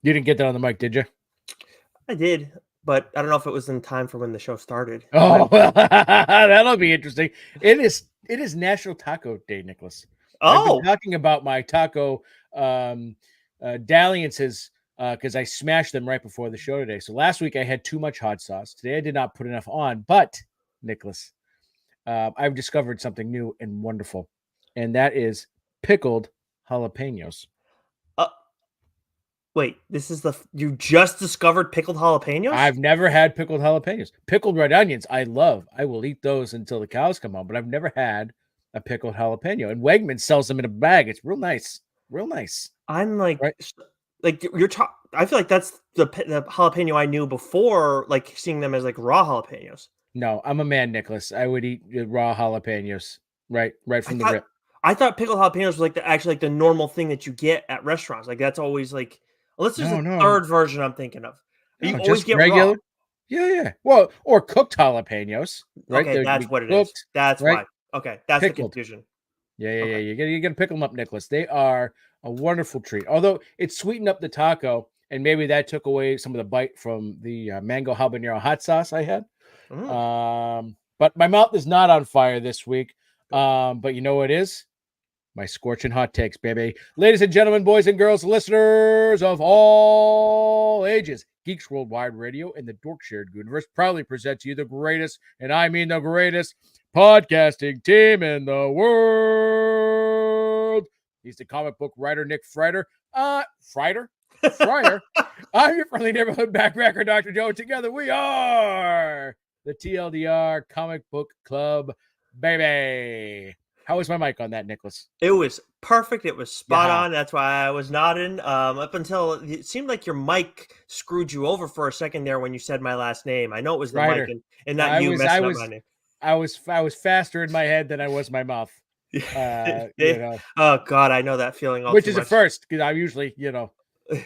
You didn't get that on the mic, did you? I did, but I don't know if it was in time for when the show started. Oh, that'll be interesting. It is National Taco Day, Nicholas. I've been Oh, talking about my taco um, dalliances because I smashed them right before the show today. So last week I had too much hot sauce. Today I did not put enough on. But Nicholas, I've discovered something new and wonderful, and that is pickled jalapenos. uh, wait. You just discovered pickled jalapenos? I've never had pickled jalapenos. Pickled red onions, I love. I will eat those until the cows come home, but I've never had a pickled jalapeno. And Wegman sells them in a bag. It's real nice. Real nice. I'm like, Right? you're talking. I feel like that's the jalapeno I knew before, like seeing them as like raw jalapenos. No, I'm a man, Nicholas. I would eat raw jalapenos. Right I from the thought rip. I thought pickled jalapenos was like actually like the normal thing that you get at restaurants. Like that's always like, unless there's No, a no, third version I'm thinking of. You no, always just get raw. regular. Yeah, yeah. Well, or cooked jalapenos, right? Okay, They can that's be what it is. cooked, That's right? why. Okay, that's the Pickled. confusion. Yeah, yeah, yeah. Okay. You gotta pick them up, Nicholas. They are a wonderful treat. Although it sweetened up the taco, and maybe that took away some of the bite from the mango habanero hot sauce I had. Mm, But my mouth is not on fire this week. good. But you know what is? My scorching hot takes, baby. Ladies and gentlemen, boys and girls, listeners of all ages, Geeks Worldwide Radio and the Dork Shared Universe proudly present to you the greatest, and I mean the greatest, podcasting team in the world. He's the comic book writer, Nick Friar. Friar. I'm your friendly neighborhood backpacker, Dr. Joe. Together we are the TLDR Comic Book Club, baby. How was my mic on that, Nicholas? It was perfect. It was spot Yeah, on. That's why I was nodding. Up until it seemed like your mic screwed you over for a second there when you said my last name. I know it was the mic Ryder. and not I you was, I messing up my was, name. I was faster in my head than I was my mouth. You know, Oh God, I know that feeling all which too is a much. first because I'm usually,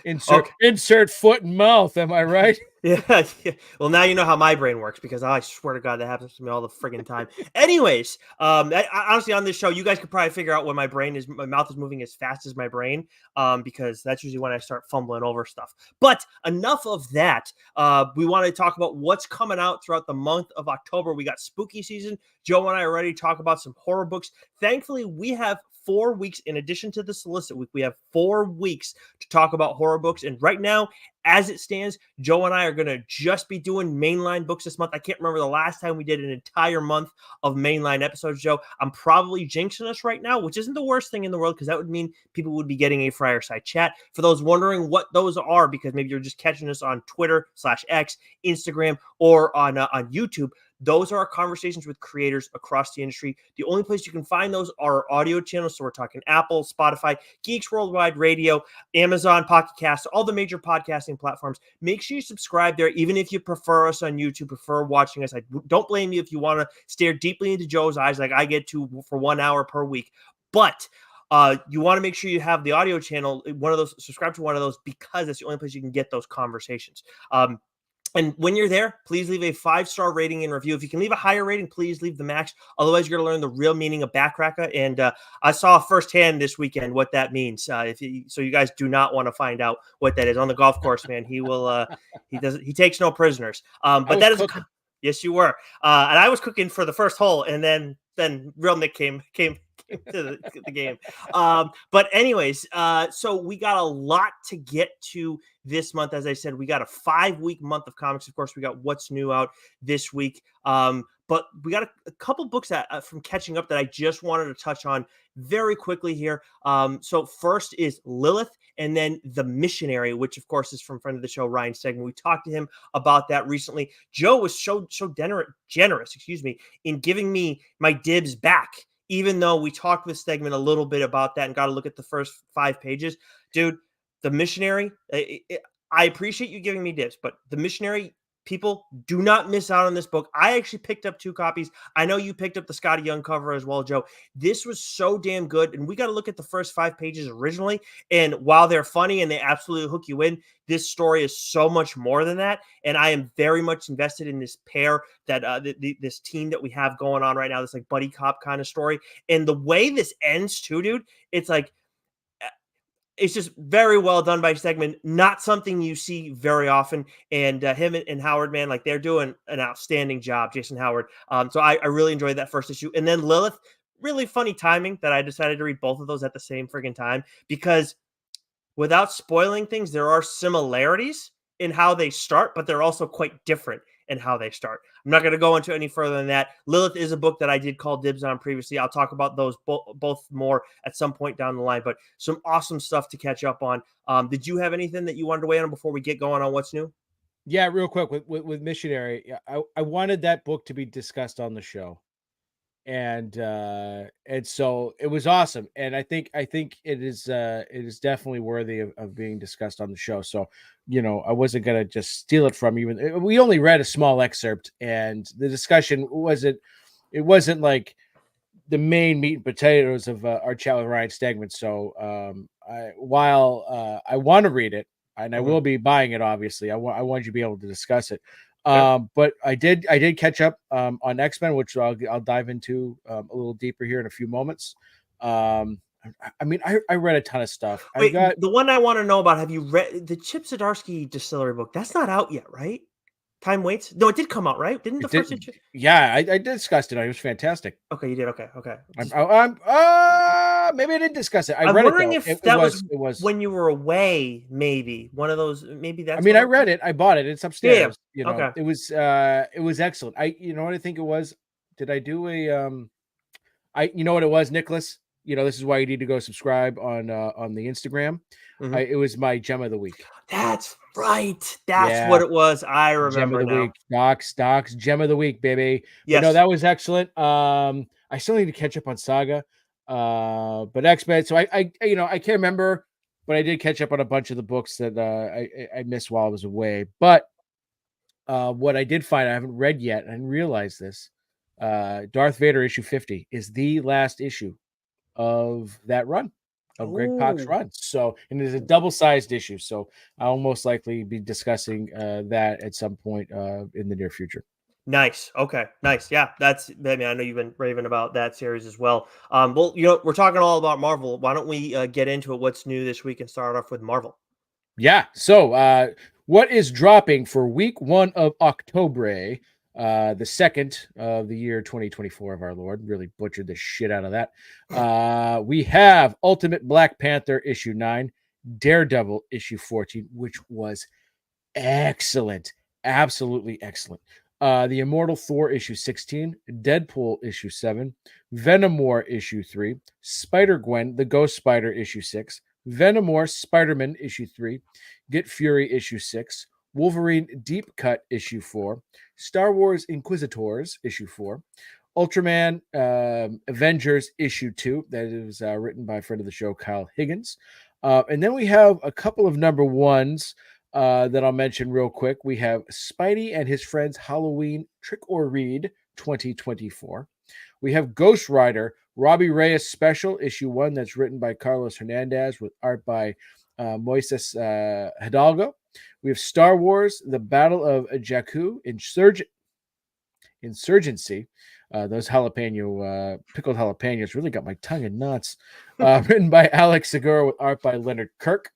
insert Okay. insert foot and mouth. Am I right? Yeah, yeah. Well, now you know how my brain works because I swear to God that happens to me all the friggin' time. Anyways, honestly, on this show, you guys could probably figure out when my mouth is moving as fast as my brain, because that's usually when I start fumbling over stuff. But enough of that. We want to talk about what's coming out throughout the month of October. We got spooky season. Joe and I are ready to talk about some horror books. Thankfully, we have 4 weeks in addition to the Solicit week. We have 4 weeks to talk about horror books, and right now, as it stands, Joe and I are going to just be doing mainline books this month. I can't remember the last time we did an entire month of mainline episodes, Joe. I'm probably jinxing us right now, which isn't the worst thing in the world because that would mean people would be getting a Friar Side chat. For those wondering what those are, because maybe you're just catching us on Twitter/X, Instagram, or on YouTube, those are our conversations with creators across the industry. The only place you can find those are audio channels. So we're talking Apple, Spotify, Geeks Worldwide Radio, Amazon, Pocket Cast, all the major podcasting platforms. Make sure you subscribe there, even if you prefer us on YouTube, prefer watching us. I don't blame you if you want to stare deeply into Joe's eyes like I get to for 1 hour per week. But you want to make sure you have the audio channel, one of those, subscribe to one of those, because that's the only place you can get those conversations. And when you're there, please leave a 5-star rating and review. If you can leave a higher rating, please leave the max. Otherwise, you're going to learn the real meaning of backracka. And I saw firsthand this weekend what that means. So you guys do not want to find out what that is on the golf course, man. He will. He takes no prisoners. I But was that is cooking. yes, you were. And I was cooking for the first hole, and then real Nick came to the game. But anyways, so we got a lot to get to this month. As I said, we got a 5-week month of comics. Of course, we got what's new out this week. But we got a couple books that from catching up that I just wanted to touch on very quickly here. So first is Lilith, and then The Missionary, which of course is from friend of the show Ryan Stegman. We talked to him about that recently. Joe was so generous, in giving me my dibs back, even though we talked with Stegman a little bit about that and got to look at the first 5 pages. Dude, The Missionary, I appreciate you giving me dibs, but The Missionary, people, do not miss out on this book. I actually picked up 2 copies. I know you picked up the Scotty Young cover as well, Joe. This was so damn good, and we got to look at the first 5 pages originally, and while they're funny and they absolutely hook you in, this story is so much more than that, and I am very much invested in this pair, that this team that we have going on right now, this like buddy cop kind of story, and the way this ends too, dude, it's like it's just very well done by Stegman. Not something you see very often. And him and Howard, man, like they're doing an outstanding job, Jason Howard. So I really enjoyed that first issue. And then Lilith, really funny timing that I decided to read both of those at the same friggin' time because without spoiling things, there are similarities in how they start, but they're also quite different in how they start. I'm not going to go into any further than that. Lilith is a book that I did call dibs on previously. I'll talk about those both more at some point down the line, but some awesome stuff to catch up on. Did you have anything that you wanted to weigh on before we get going on what's new? Yeah, real quick with Missionary, I wanted that book to be discussed on the show, and so it was awesome, and I think it is definitely worthy of being discussed on the show. So I wasn't gonna just steal it from you. We only read a small excerpt, and the discussion wasn't like the main meat and potatoes of our chat with Ryan Stegman. So while I want to read it, and I Mhm. will be buying it, obviously, I want you to be able to discuss it. Okay. But I did catch up on X-Men, which I'll dive into a little deeper here in a few moments. I mean, I read a ton of stuff. I've Wait, got the one I want to know about, have you read the Chip Zdarsky Distillery book? That's not out yet, right? Time Waits? No, it did come out, right? Didn't the it first did, issue? yeah, I discussed it. It was fantastic. Okay, you did. Okay, okay. I'm maybe I didn't discuss it. I I'm read it wondering though. if It that was was. when you were away, maybe one of those. Maybe I that's mean, what I it was. read it. I bought it. It's Yeah, yeah. upstairs. Okay. It was excellent. You know what I think it was? Did I do a you know what it was, Nicholas? This is why you need to go subscribe on the Instagram. Mhm. It was my gem of the week. That's right. That's what Yeah, it was. I gem of remember the now. week. Docs, gem of the week, baby. But no, Yes. that was excellent. I still need to catch up on Saga. But X-Men. So I can't remember, but I did catch up on a bunch of the books that I missed while I was away. But what I did find, I haven't read yet, and I didn't realize this. Darth Vader issue 50 is the last issue of that run, of Greg Pak's Oh, run. So, and it is a double-sized issue. So I'll most likely be discussing that at some point in the near future. nice. Okay, nice. Yeah, that's. I mean, I know you've been raving about that series as well. Well, we're talking all about Marvel. Why don't we get into it? What's new this week and start off with Marvel? Yeah. So, what is dropping for week 1 of October, the second of the year 2024 of our Lord? Really butchered the shit out of that. We have Ultimate Black Panther issue 9, Daredevil issue 14, which was excellent, absolutely excellent. The Immortal Thor issue 16, Deadpool issue 7, Venom War issue 3, Spider Gwen, the Ghost Spider issue 6, Venom War Spider Man issue 3, Get Fury issue 6, Wolverine Deep Cut issue 4, Star Wars Inquisitors issue 4, Ultraman Avengers issue 2, that is written by a friend of the show, Kyle Higgins. And then we have a couple of number ones that I'll mention real quick. We have Spidey and his friends Halloween Trick or Read 2024. We have Ghost Rider Robbie Reyes Special issue 1 that's written by Carlos Hernandez with art by Moises Hidalgo. We have Star Wars The Battle of Jakku Insurgency. Those pickled jalapenos really got my tongue in knots. Written by Alex Segura with art by Leonard Kirk.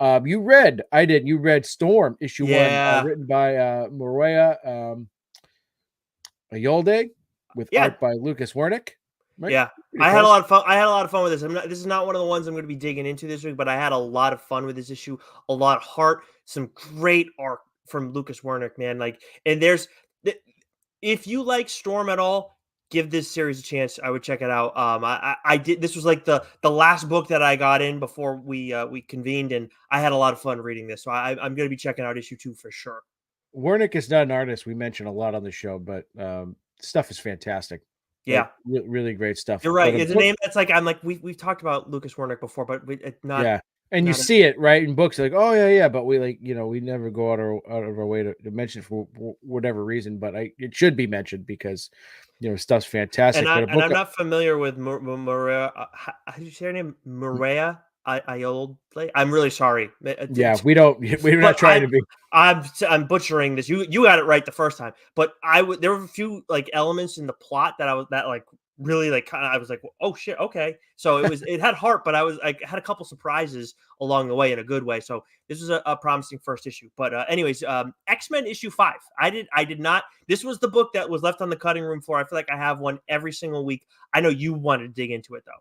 I did. You read Storm issue 1, Yeah, written by Morea Ayolde with yeah, art by Lucas Wernick. Right? yeah. Pretty I had a close. lot of fun. I had a lot of fun with this. This is not one of the ones I'm going to be digging into this week, but I had a lot of fun with this issue. A lot of heart. Some great art from Lucas Wernick, man. Like, and if you like Storm at all, give this series a chance. I would check it out. I did. This was like the last book that I got in before we convened, and I had a lot of fun reading this. So I'm going to be checking out issue 2 for sure. Wernick is not an artist we mention a lot on the show, but stuff is fantastic. Like Yeah, really great stuff. you're But right. a It's a book, name that's like I'm like we've talked about Lucas Wernick before, but not yeah. And you not. see it right in books, like, oh yeah, but we we never go out of our way to mention it for whatever reason. But it should be mentioned because stuff's And fantastic. But a book, I'm not familiar with Maria. How do you say her name? Maria Iolde. I'm really sorry, yeah, we don't we're not but trying to be. I'm butchering this. You got it right the first time, but there were a few like elements in the plot that I was that like really like kind of, I was like, oh shit, okay. So it had heart, but I was like, had a couple surprises along the way in a good way. So this was a promising first issue. But anyways, X-Men issue 5. I did not. This was the book that was left on the cutting room floor. I feel like I have one every single week. I know you wanted to dig into it though.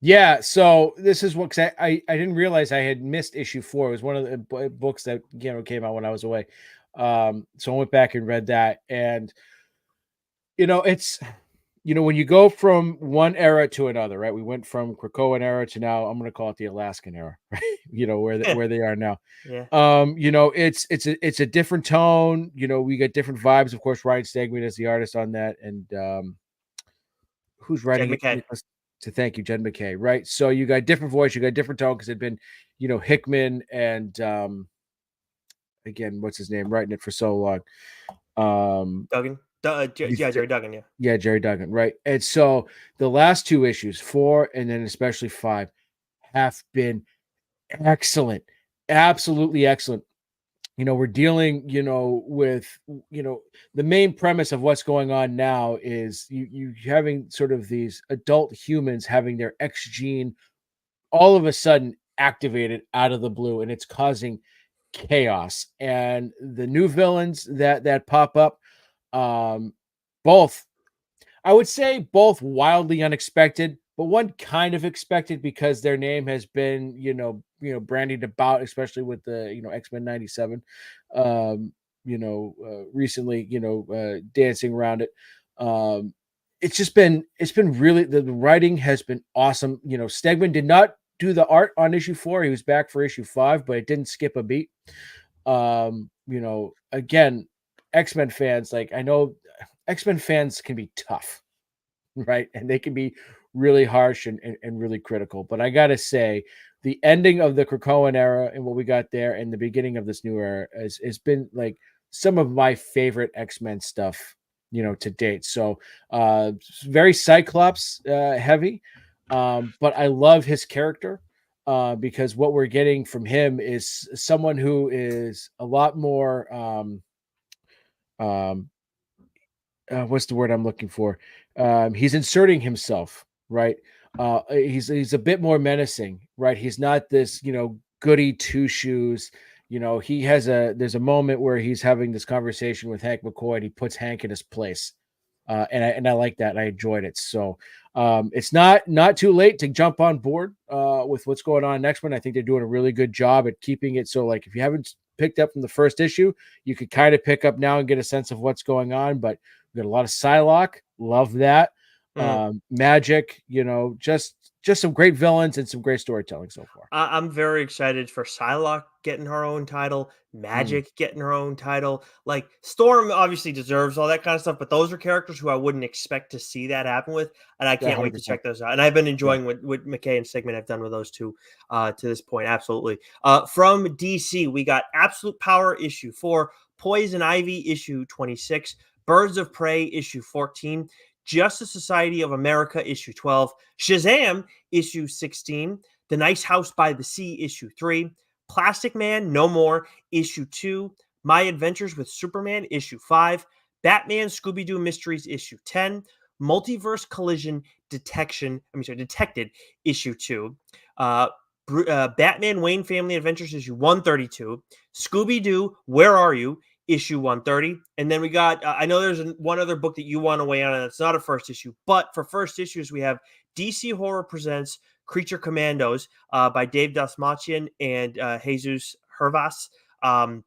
Yeah, so this is what, 'cause I didn't realize I had missed issue 4. It was one of the books that came out when I was away. So I went back and read that, and it's when you go from one era to another, right? We went from Krakoan era to now I'm going to call it the Alaskan era, right? Where they are now. Yeah. It's a different tone. We get different vibes. Of course, Ryan Stegman is the artist on that, and who's Jed writing it? McKay. Nicholas, to thank you, Jed McKay, right? So you got different voice, you got different tone because it'd been, Hickman and again, what's his name, writing it for so long. Duggan. Yeah, Jerry Duggan. Yeah. Yeah, Jerry Duggan, right? And so the last 2 issues, 4 and then especially 5, have been excellent, absolutely excellent. We're dealing, with, the main premise of what's going on now is you having sort of these adult humans having their X gene all of a sudden activated out of the blue, and it's causing chaos. And the new villains that pop up, both I would say both wildly unexpected, but one kind of expected because their name has been, brandied about, especially with the, X-Men 97, recently, dancing around it. It's been really, the writing has been awesome. Stegman did not do the art on issue 4. He was back for issue 5, but it didn't skip a beat. Again, X-Men fans, like, I know X-Men fans can be tough, right? And they can be really harsh and really critical. But I got to say, the ending of the Krakoan era and what we got there and the beginning of this new era has been like some of my favorite X-Men stuff, to date. So very Cyclops heavy. But I love his character because what we're getting from him is someone who is a lot more um, what's the word I'm looking for? He's inserting himself, right? He's a bit more menacing, right? He's not this, goody two shoes. There's a moment where he's having this conversation with Hank McCoy, and he puts Hank in his place, and I like that. I enjoyed it. So it's not too late to jump on board with what's going on next one. I think they're doing a really good job at keeping it so, like, if you haven't picked up from the first issue, you could kind of pick up now and get a sense of what's going on. But we got a lot of Psylocke, love that. Magic, just some great villains and some great storytelling so far. I'm very excited for Psylocke getting her own title, Magic getting her own title. Like, Storm obviously deserves all that kind of stuff, but those are characters who I wouldn't expect to see that happen with, and I can't wait to 100%. check those out. And I've been enjoying what McKay and Stegman have done with those two to this point. Absolutely. From DC, we got Absolute Power issue 4, Poison Ivy issue 26, Birds of Prey issue 14, Justice Society of America issue 12, Shazam issue 16, The Nice House by the Sea issue 3, Plastic Man No More issue 2, My Adventures with Superman issue 5, Batman Scooby-Doo Mysteries issue 10, Multiverse Collision Detected issue 2, Batman Wayne Family Adventures issue 132, Scooby-Doo Where Are You issue 130. And then we got, I know there's one other book that you want to weigh on, and it's not a first issue, but for first issues, we have DC Horror Presents Creature Commandos by Dave Dasmachian and Jesus Hervas. And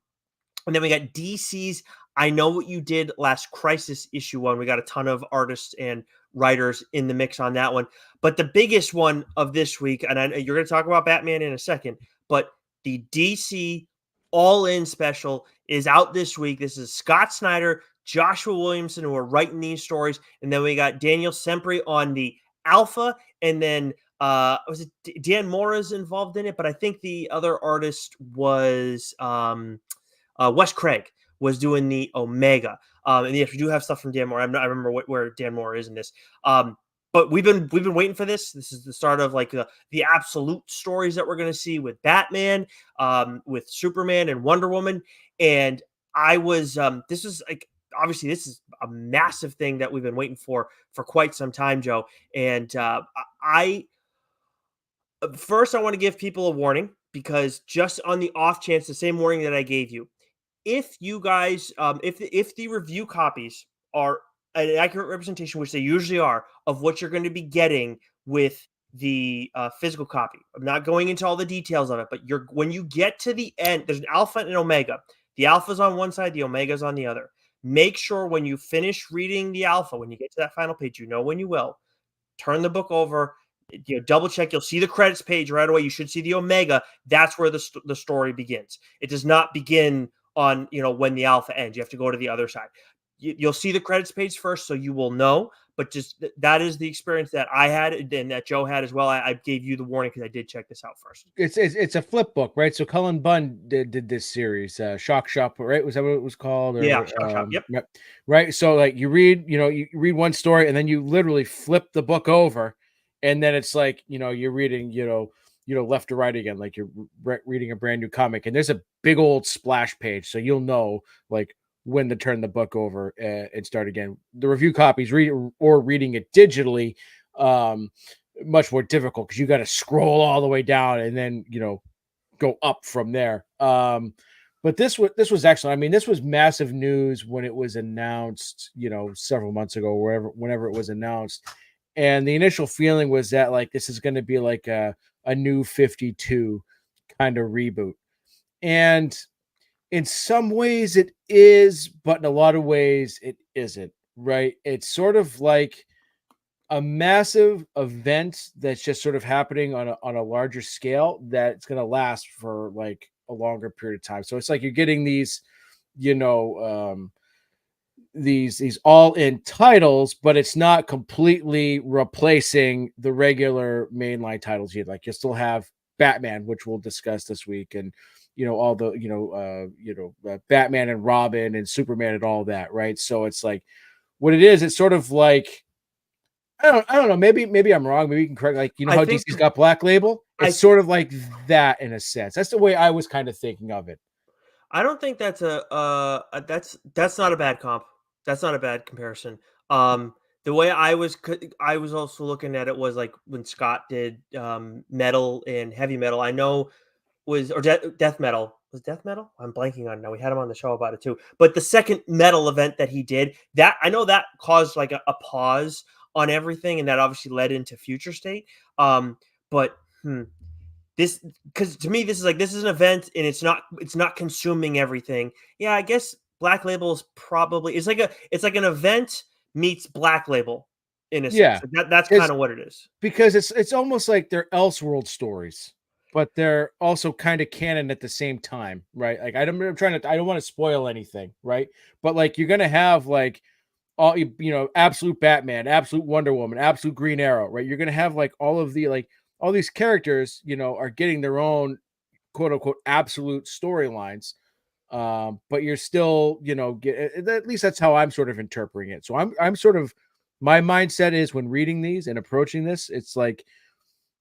then we got DC's I Know What You Did Last Crisis issue 1. We got a ton of artists and writers in the mix on that one. But the biggest one of this week, and you're going to talk about Batman in a second, but the DC All-In special is out this week. This is Scott Snyder, Joshua Williamson, who are writing these stories. And then we got Daniel Sempre on the Alpha. And then was it Dan Mora's involved in it? But I think the other artist was Wes Craig was doing the Omega. And yes, we do have stuff from Dan Mora. I remember where Dan Mora is in this. But we've been waiting for this. This is the start of like the absolute stories that we're going to see with Batman, with Superman and Wonder Woman. And I was this is like, obviously this is a massive thing that we've been waiting for quite some time, Joe. And I first I want to give people a warning, because just on the off chance, the same warning that I gave you, if you guys, if the review copies are an accurate representation, which they usually are, of what you're going to be getting with the physical copy. I'm not going into all the details of it, but when you get to the end, there's an alpha and an omega. The alpha's on one side, the omega's on the other. Make sure when you finish reading the alpha, when you get to that final page, when you will, turn the book over, double check. You'll see the credits page right away. You should see the omega. That's where the story begins. It does not begin on when the alpha ends. You have to go to the other side. You'll see the credits page first, so you will know. But just that is the experience that I had and that Joe had as well. I gave you the warning because I did check this out first. It's a flip book, right? So Cullen Bunn did this series, Shock Shop, right? Was that what it was called? Or, Yeah, Shock Shop. Yep. Right. So like you read one story and then you literally flip the book over, and then it's like you're reading left to right again, like you're reading a brand new comic, and there's a big old splash page, so you'll know like when to turn the book over and start again. The review copies, reading it digitally, much more difficult because you got to scroll all the way down and then go up from there. But this was excellent. I mean, this was massive news when it was announced, several months ago, whenever it was announced. And the initial feeling was that like this is going to be like a new 52 kind of reboot. And in some ways it is, but in a lot of ways it isn't, right? It's sort of like a massive event that's just sort of happening on a larger scale that's going to last for like a longer period of time. So it's like you're getting these, these all in titles, but it's not completely replacing the regular mainline titles yet. Like you still have Batman, which we'll discuss this week, and all the Batman and Robin and Superman and all that, right? So it's like what it is. It's sort of like I don't know. Maybe I'm wrong. Maybe you can correct. Like how DC's got Black Label. It's sort of like that in a sense. That's the way I was kind of thinking of it. I don't think that's that's not a bad comp. That's not a bad comparison. The way I was also looking at it was like when Scott did metal and heavy metal. I know death metal. Was death metal? I'm blanking on now. We had him on the show about it too. But the second metal event that he did, that I know that caused like a pause on everything, and that obviously led into Future State. But this, because to me this is an event and it's not consuming everything. Yeah, I guess Black Label is probably it's like an event meets Black Label in a sense. That's kind of what it is. Because it's almost like they're Elseworld stories, but they're also kind of canon at the same time, right? Like I don't want to spoil anything, right? But like you're gonna have like all absolute Batman, absolute Wonder Woman, absolute Green Arrow, right? You're gonna have like all of the all these characters, are getting their own quote unquote absolute storylines. But you're still, at least that's how I'm sort of interpreting it. So I'm sort of my mindset is when reading these and approaching this, it's like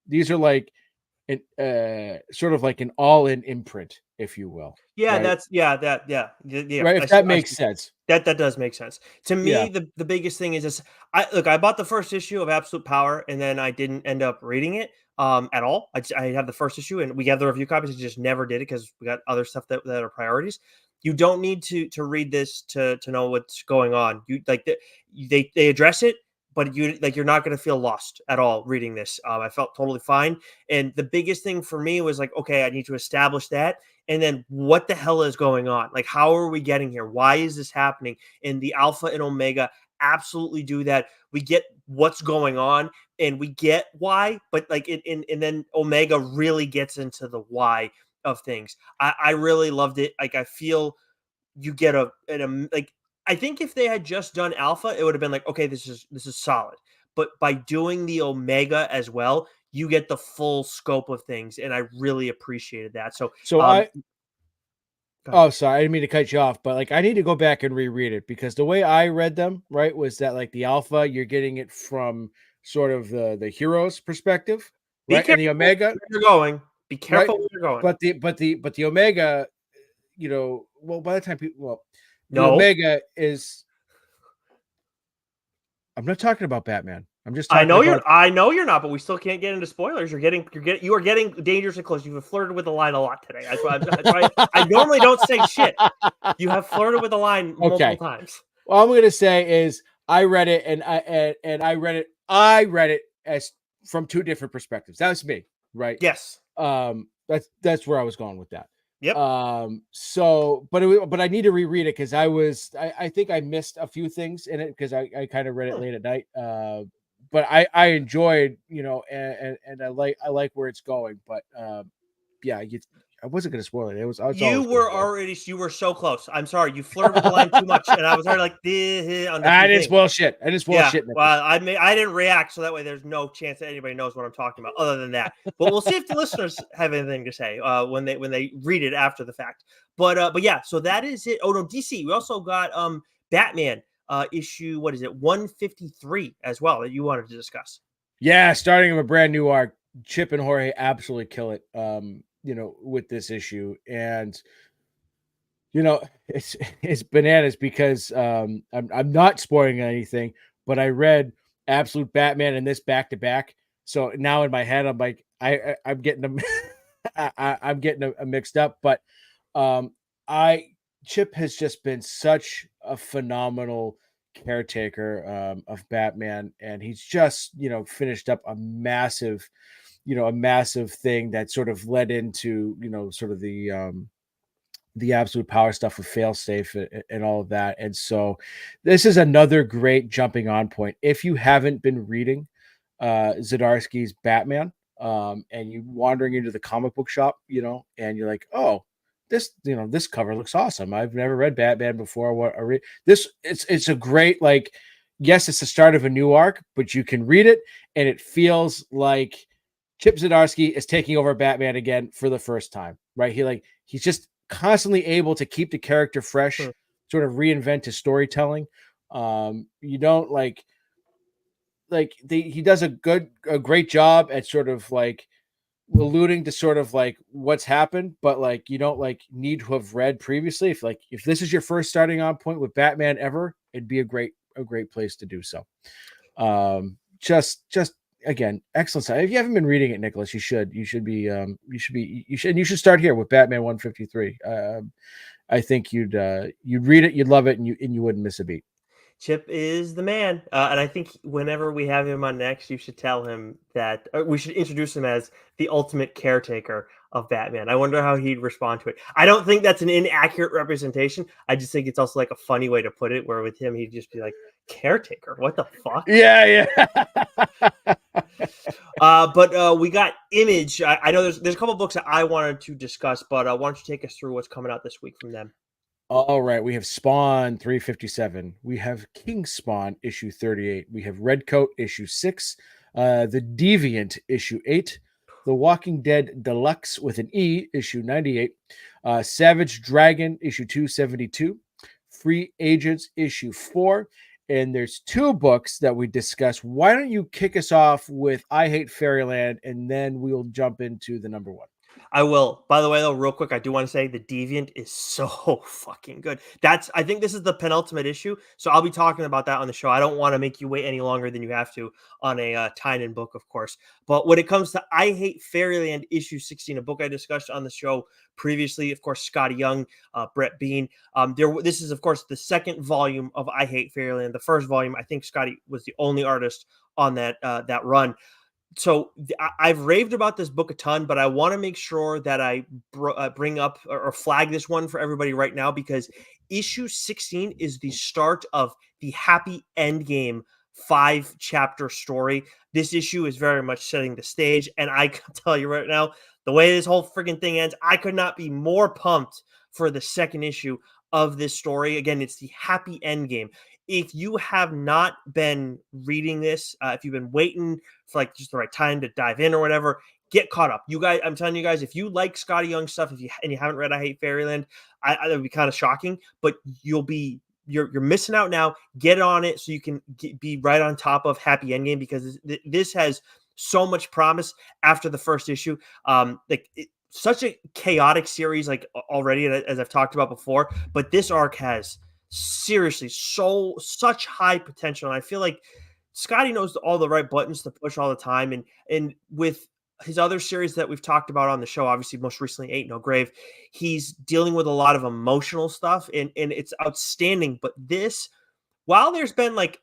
these are like an sort of like an all-in imprint, if you will. Yeah, right? yeah. Right, if that makes sense. That does make sense. To me, Yeah. the biggest thing is this. I bought the first issue of Absolute Power, and then I didn't end up reading it at all. I have the first issue, and we have the review copies. I just never did it because we got other stuff that are priorities. You don't need to read this to know what's going on. You they address it, but you're not going to feel lost at all reading this. I felt totally fine. And the biggest thing for me was like, okay, I need to establish that. And then what the hell is going on? Like, how are we getting here? Why is this happening? And the Alpha and Omega absolutely do that. We get what's going on and we get why, but like and then Omega really gets into the why of things. I really loved it. Like I feel you get like I think if they had just done Alpha, it would have been like, okay, this is solid. But by doing the Omega as well, you get the full scope of things, and I really appreciated that. So oh, sorry, I didn't mean to cut you off, but like I need to go back and reread it because the way I read them, right, was that like the Alpha, you're getting it from sort of the hero's perspective, right? And the Omega, where you're going. Be careful right? where you're going. But the Omega, well, by the time people, the No. Omega is I'm not talking about Batman. I'm just I talking know about. you're not, but we still can't get into spoilers. You are getting dangerously close. You've flirted with the line a lot today. That's why I normally don't say shit. You have flirted with the line multiple Okay. times. All I'm gonna say is I read it and I read it as from two different perspectives. That was me, right? Yes. That's where I was going with that. Yep. But I need to reread it because I think I missed a few things in it because I kind of read it late at night. But I enjoyed, and I like where it's going. But yeah, I wasn't gonna spoil it. I was always gonna spoil it. You were so close. I'm sorry. You flirted with the line too much, and I was already like on the I few didn't things. spoil shit. I didn't spoil Yeah, shit, Nicholas. well, I didn't react, so that way there's no chance that anybody knows what I'm talking about, other than that. But we'll see if the listeners have anything to say when they read it after the fact. But yeah, so that is it. Oh no, DC. We also got Batman issue. What is it? 153 as well that you wanted to discuss. Yeah, starting of a brand new arc. Chip and Jorge absolutely kill it. With this issue, and it's bananas because I'm not spoiling anything, but I read Absolute Batman and this back to back. So now in my head, I'm like, I'm getting them, I'm getting them mixed up. But I Chip has just been such a phenomenal caretaker of Batman, and he's just finished up a massive thing that sort of led into sort of the absolute power stuff with failsafe and all of that. And so this is another great jumping on point. If you haven't been reading Zdarsky's Batman, and you wandering into the comic book shop, and you're like, oh, this cover looks awesome. I've never read Batman before. What I read this, it's a great, like, yes, it's the start of a new arc, but you can read it and it feels like Chip Zdarsky is taking over Batman again for the first time, right? He's just constantly able to keep the character fresh, sort of reinvent his storytelling. You don't he does a great job at sort of like alluding to sort of like what's happened, but like you don't like need to have read previously. If this is your first starting on point with Batman ever, it'd be a great place to do so. Just again, excellent stuff. If you haven't been reading it, Nicholas, you should start here with Batman 153. I think you'd read it, you'd love it, and you wouldn't miss a beat. Chip is the man, and I think whenever we have him on next, you should tell him that we should introduce him as the ultimate caretaker of Batman. I wonder how he'd respond to it. I don't think that's an inaccurate representation. I just think it's also like a funny way to put it, where with him he'd just be like, caretaker, what the fuck? Yeah. But we got Image. I know there's a couple books that I wanted to discuss, but why don't you take us through what's coming out this week from them? All right, we have Spawn 357. We have King Spawn issue 38. We have Redcoat issue 6. The Deviant issue 8. The Walking Dead Deluxe with an E issue 98. Savage Dragon issue 272. Free Agents issue 4. And there's two books that we discuss. Why don't you kick us off with I Hate Fairyland, and then we'll jump into the number one. I will. By the way, though, real quick, I do want to say the Deviant is so fucking good. I think this is the penultimate issue, so I'll be talking about that on the show. I don't want to make you wait any longer than you have to on a Tynan book, of course. But when it comes to I Hate Fairyland issue 16, a book I discussed on the show previously, of course, Scotty Young, Brett Bean. This is, of course, the second volume of I Hate Fairyland. The first volume, I think Scotty was the only artist on that run. So I've raved about this book a ton, but I want to make sure that I bring up or flag this one for everybody right now, because issue 16 is the start of the happy endgame 5-chapter story. This issue is very much setting the stage, and I can tell you right now, the way this whole freaking thing ends, I could not be more pumped for the second issue of this story. Again, it's the happy endgame. If you have not been reading this, if you've been waiting for like just the right time to dive in or whatever, get caught up. You guys, I'm telling you guys, if you like Scotty Young stuff, and you haven't read I Hate Fairyland, that would be kind of shocking, but you're missing out now. Get on it so you can be right on top of Happy Endgame, because this has so much promise after the first issue. Such a chaotic series, like already, as I've talked about before, but this arc has seriously such high potential, and I feel like Scotty knows all the right buttons to push all the time, and with his other series that we've talked about on the show, obviously most recently Ain't No Grave, he's dealing with a lot of emotional stuff, and it's outstanding. But this, while there's been like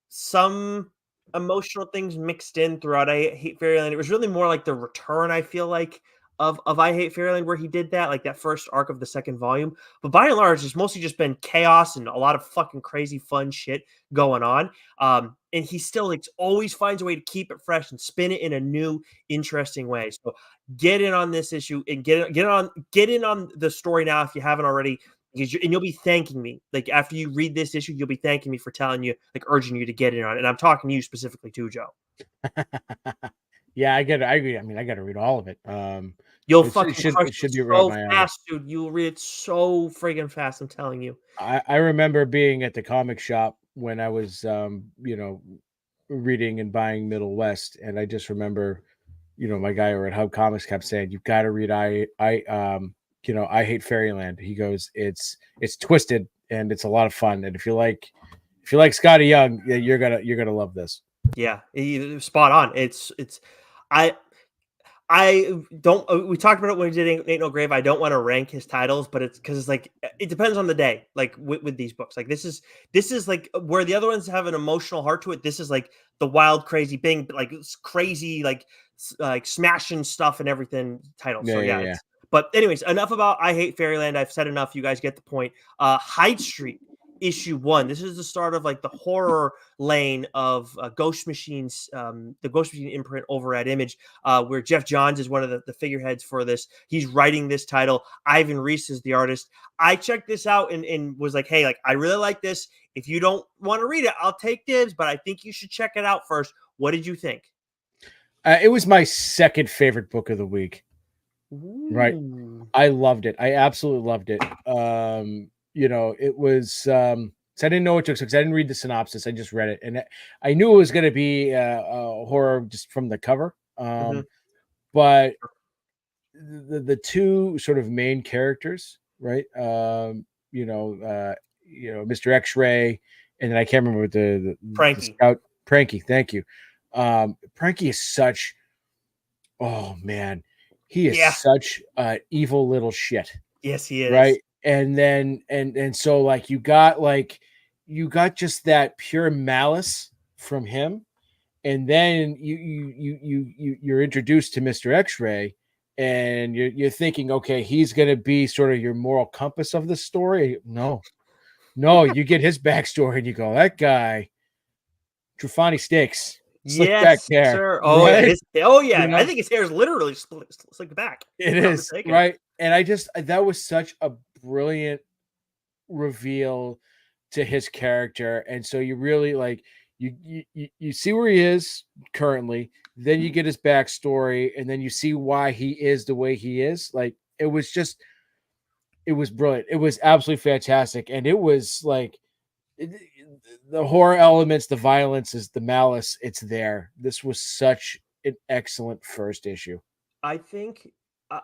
some emotional things mixed in throughout I Hate Fairyland, it was really more like the return, I feel like, of I Hate Fairyland, where he did that, like that first arc of the second volume. But by and large, it's mostly just been chaos and a lot of fucking crazy fun shit going on. And he still like always finds a way to keep it fresh and spin it in a new, interesting way. So get in on this issue and get in on the story now if you haven't already, because and you'll be thanking me. Like after you read this issue, you'll be thanking me for telling you, like urging you to get in on it. And I'm talking to you specifically too, Joe. Yeah, I get it. I agree. I mean, I got to read all of it. You'll It fucking should crush it it should be right up so my alley. fast, dude. You'll read it so friggin' fast. I'm telling you. I remember being at the comic shop when I was, reading and buying Middle West, and I just remember, my guy over at Hub Comics kept saying, "You've got to read I Hate Fairyland." He goes, "It's twisted and it's a lot of fun, and if you like Scotty Young, yeah, you're gonna love this." Yeah, spot on. I I don't. We talked about it when we did Ain't No Grave. I don't want to rank his titles, but it's because it's like it depends on the day. Like with these books, like this is like where the other ones have an emotional heart to it. This is like the wild, crazy thing, like it's crazy, like smashing stuff and everything title. Yeah, So yeah, yeah, yeah. it's. But anyways, enough about I Hate Fairyland. I've said enough. You guys get the point. Hyde Street issue 1. This is the start of like the horror lane of Ghost Machines, the Ghost Machine imprint over at Image, where Jeff Johns is one of the figureheads for this. He's writing this title. Ivan Reis is the artist. I checked this out and was like, hey, like I really like this. If you don't want to read it, I'll take dibs, but I think you should check it out first. What did you think? It was my second favorite book of the week. Right. Ooh. I loved it. I absolutely loved it. It was so I didn't know what to expect. I didn't read the synopsis. I just read it, and I knew it was going to be a horror just from the cover. Mm-hmm. But the two sort of main characters, right? Mr. X-Ray, and then I can't remember what the Frankie. scout Pranky. Thank you. Pranky is such. Oh man, he is Yeah. such an evil little shit. Yes, he is. Right. And then and so like you got just that pure malice from him, and then you're introduced to Mr. X-Ray, and you're thinking, okay, he's gonna be sort of your moral compass of the story. No, you get his backstory and you go, that guy, Trufani Steaks, slick back Yes, there. sir. Oh Right? yeah. Oh yeah. You know? I think his hair is literally split, like the back. It is, right? And that was such a brilliant reveal to his character, and so you really like you see where he is currently, then you get his backstory, and then you see why he is the way he is. Like it was brilliant. It was absolutely fantastic, and it was like the horror elements, the violence, is the malice. It's there. This was such an excellent first issue. I think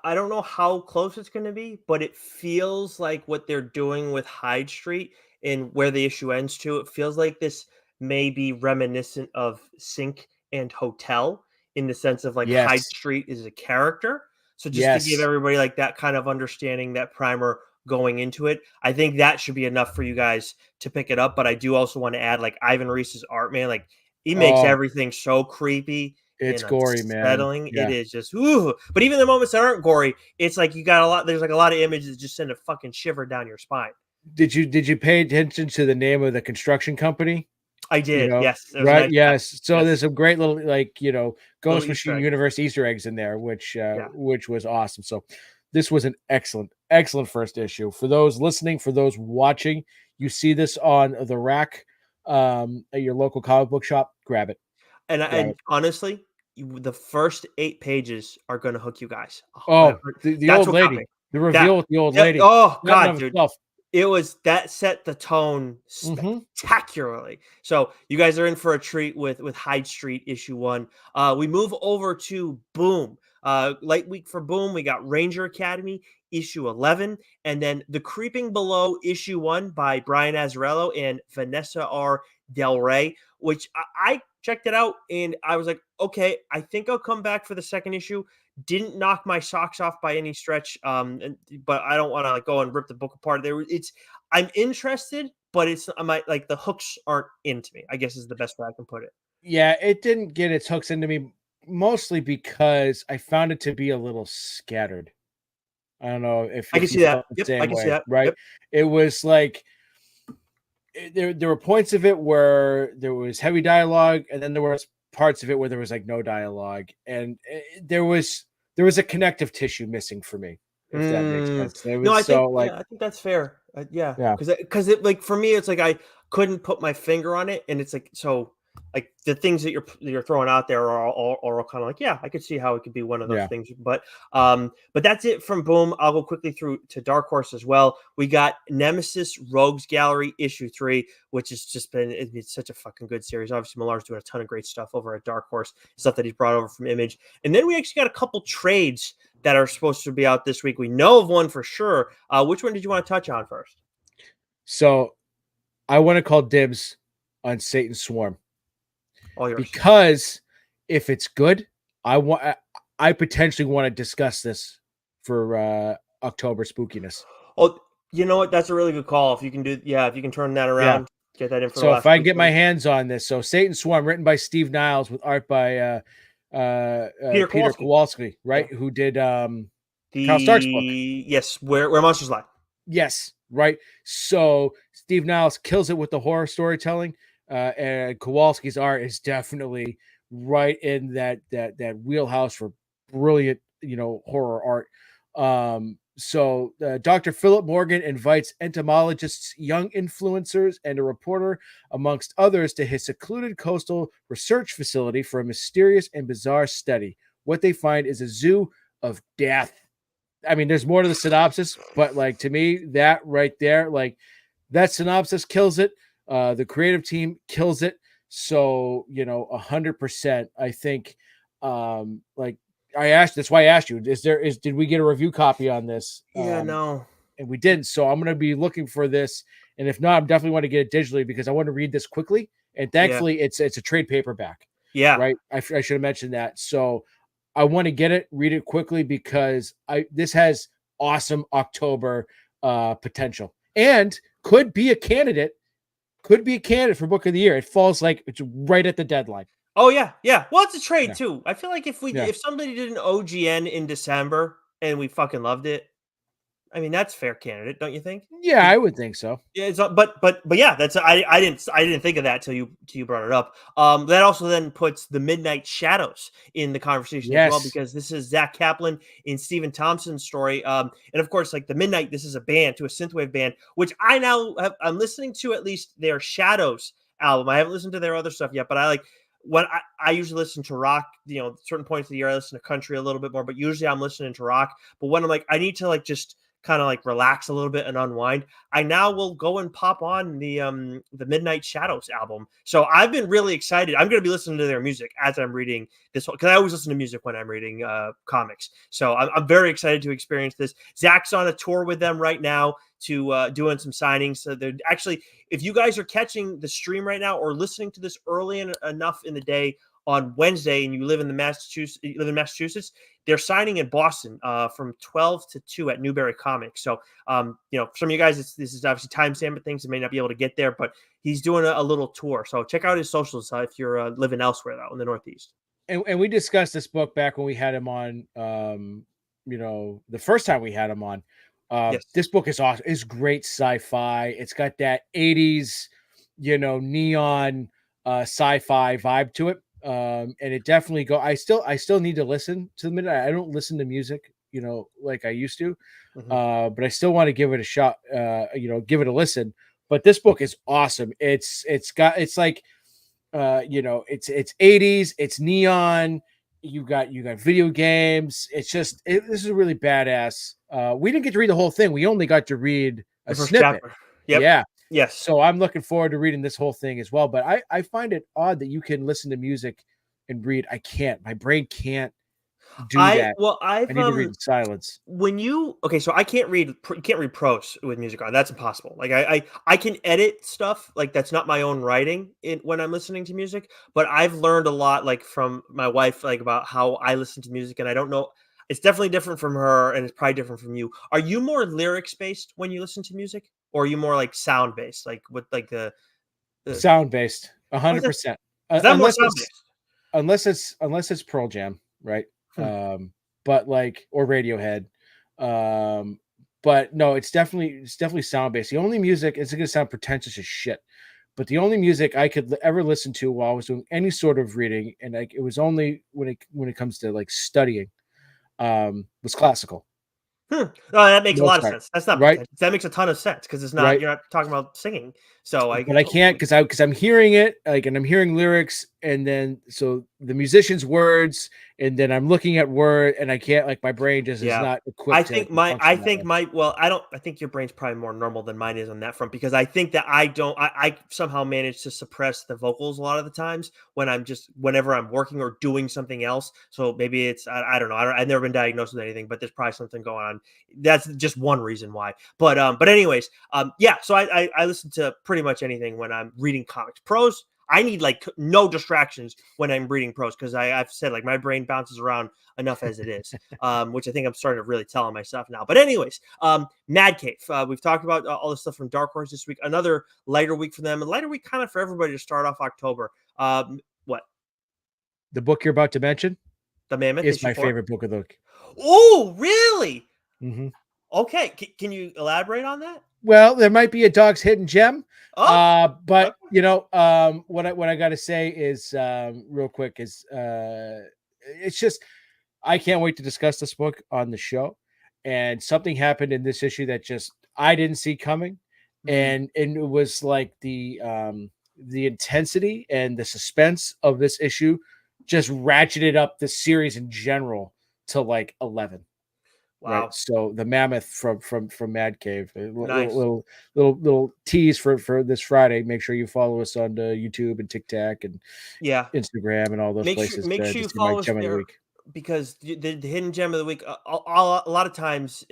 I don't know how close it's going to be, but it feels like what they're doing with Hyde Street and where the issue ends to. It feels like this may be reminiscent of Sink and Hotel in the sense of like Hyde Yes. Street is a character. So just to give Yes. everybody like that kind of understanding, that primer going into it, I think that should be enough for you guys to pick it up. But I do also want to add like Ivan Reis's art, man. Like he makes Oh, everything so creepy it's and gory, man. unsettling. It Yeah. is just ooh. But even the moments that aren't gory, it's like you got a lot. There's like a lot of images that just send a fucking shiver down your spine. Did you pay attention to the name of the construction company? I did. Yes, it was Right? nice. Yes. So Yes. there's some great little Ghost Easter Machine egg. Universe Easter eggs in there, which Yeah. was awesome. So this was an excellent first issue. For those listening, for those watching, you see this on the rack at your local comic book shop, grab it. And honestly, the first 8 pages are going to hook you guys. Oh, the That's old what got lady. me. The That reveal with the old yeah, lady. oh That in god, of dude. itself. It was that set the tone Mhm. spectacularly. So you guys are in for a treat with Hyde Street issue 1. We move over to Boom. Light week for Boom. We got Ranger Academy issue 11, and then The Creeping Below issue 1 by Brian Azzarello and Vanessa R. Del Rey, which I checked it out, and I was like, okay, I think I'll come back for the second issue. Didn't knock my socks off by any stretch, but I don't want to like go and rip the book apart. I'm interested, but I might like the hooks aren't into me, I guess is the best way I can put it. Yeah, it didn't get its hooks into me mostly because I found it to be a little scattered. I don't know I can if you see that. felt the Yep, I same can see way, that. right? Yep. It was like there were points of it where there was heavy dialogue, and then there was parts of it where there was like no dialogue, and there was a connective tissue missing for me, if that makes Mm. sense. It No, was I think so like, yeah, I think that's fair. Yeah, yeah, because it like for me, it's like I couldn't put my finger on it, and it's like so like the things that you're throwing out there are all kind of like yeah, I could see how it could be one of those yeah. things. But that's it from Boom. I'll go quickly through to Dark Horse as well. We got Nemesis Rogues Gallery issue 3, which has just it's such a fucking good series. Obviously, Millar's doing a ton of great stuff over at Dark Horse, stuff that he's brought over from Image, and then we actually got a couple trades that are supposed to be out this week. We know of one for sure. Which one did you want to touch on first? So I want to call dibs on Satan's Swarm All yours. because if it's good, I potentially want to discuss this for October spookiness. Oh, you know what? That's a really good call. If you can if you can turn that Yeah. around, get that in for the So if last I week. get my hands on this, so Satan Swarm, written by Steve Niles with art by Peter Kowalski. Kowalski, right? Yeah. Who did Kyle Stark's book? Yes, where monsters lie. Yes, right. So Steve Niles kills it with the horror storytelling, and Kowalski's art is definitely right in that wheelhouse for brilliant, horror art. So Dr. Philip Morgan invites entomologists, young influencers, and a reporter, amongst others, to his secluded coastal research facility for a mysterious and bizarre study. What they find is a zoo of death. I mean, there's more to the synopsis, but like to me, that right there, like that synopsis kills it. The creative team kills it. So 100%. I think, like that's why I asked you. Did we get a review copy on this? Yeah, no. And we didn't. So I'm gonna be looking for this, and if not, I'm definitely want to get it digitally because I want to read this quickly. And Yeah. thankfully, it's a trade paperback, Yeah. right? I should have mentioned that. So I want to get it, read it quickly because this has awesome October potential and could be a candidate for book of the year. It falls like it's right at the deadline. Oh yeah, yeah. Well, it's a trade Yeah. too. I feel like Yeah. if somebody did an OGN in December and we fucking loved it, I mean that's fair candidate, don't you think? Yeah, I would think so. Yeah, it's not, but yeah, that's I didn't think of that till you brought it up. That also then puts the Midnight Shadows in the conversation as well Yes. because this is Zach Kaplan and Stephen Thompson's story. And of course, like the Midnight, this is a band to a synthwave band, which I'm listening to at least their Shadows album. I haven't listened to their other stuff yet, but I like when I usually listen to rock. Certain points of the year I listen to country a little bit more, but usually I'm listening to rock. But when I'm like I need to like just kind of like relax a little bit and unwind, I now will go and pop on the Midnight Shadows album. So I've been really excited. I'm going to be listening to their music as I'm reading this because I always listen to music when I'm reading comics. So I'm very excited to experience this. Zach's on a tour with them right now to doing some signings. So they're actually, if you guys are catching the stream right now or listening to this early enough in the day on Wednesday and you live in Massachusetts, they're signing in Boston from 12 to 2 at Newberry Comics. So, some of you guys, this is obviously timestamp things that may not be able to get there, but he's doing a little tour. So check out his socials if you're living elsewhere, though, in the Northeast. And we discussed this book back when we had him on, the first time we had him on. Yes. This book is awesome. It's great sci-fi. It's got that 80s, neon sci-fi vibe to it. And it definitely I still need to listen to the Midnight. I don't listen to music, like I used to. Mm-hmm. But I still want to give it a shot, give it a listen. But this book is awesome. It's like it's 80s, it's neon, you got video games. It's just this is really badass. We didn't get to read the whole thing. We only got to read a The first snippet. chapter. Yep. Yeah. Yes. So I'm looking forward to reading this whole thing as well. But I find it odd that you can listen to music and read. I can't. My brain can't do that. I I've need to read in silence. when you okay, so I can't read prose with music on. That's impossible. Like I can edit stuff like that's not my own writing when I'm listening to music, but I've learned a lot like from my wife like about how I listen to music, and I don't know, it's definitely different from her and it's probably different from you. Are you more lyrics based when you listen to music, or are you more like sound based, like with like the Sound based, what's that? 100%. Because I'm more sound based. Unless it's Pearl Jam, right? Hmm. But like or Radiohead. Um, but no, it's definitely sound based. The only music, it's gonna sound pretentious as shit, but the only music I could ever listen to while I was doing any sort of reading, and like it was only when it comes to like studying, was classical. Hmm. Oh, that makes a lot of Mozart, sense. That's not right? pretentious. That makes a ton of sense because it's not Right. you're not talking about singing. So I But I can't totally. because I'm hearing it like, and I'm hearing lyrics, and then so the musician's words, and then I'm looking at word, and I can't, like, my brain just is Yeah. not equipped to I function that think way. my well, I don't I think your brain's probably more normal than mine is on that front because I think that I somehow manage to suppress the vocals a lot of the times when I'm just whenever I'm working or doing something else. So maybe it's I don't know. I've never been diagnosed with anything, but there's probably something going on. That's just one reason why. But anyways, yeah, so I listen to pretty much anything when I'm reading comics. Prose, I need like no distractions when I'm reading prose because I've said like my brain bounces around enough as it is, which I think I'm starting to really tell on myself now. But anyways, Mad Cave. We've talked about all the stuff from Dark Horse this week. Another lighter week for them. A lighter week kind of for everybody to start off October. What? The book you're about to mention The Mammoth is issue my four? favorite book of the week. Oh, really? Mhm. Okay. Can you elaborate on that? Well, there might be a dog's hidden gem, Oh, but, okay. what I gotta say is, real quick is, it's just I can't wait to discuss this book on the show. And something happened in this issue that just I didn't see coming, Mm, and it was like the intensity and the suspense of this issue just ratcheted up the series in general to like 11. Right. wow. So the mammoth from Mad Cave, a Nice. little tease for this Friday. Make sure you follow us on the YouTube and TikTok and Yeah. Instagram and all those places Make to sure you see my follow us gem of the there week. because the hidden gem of the week a lot of times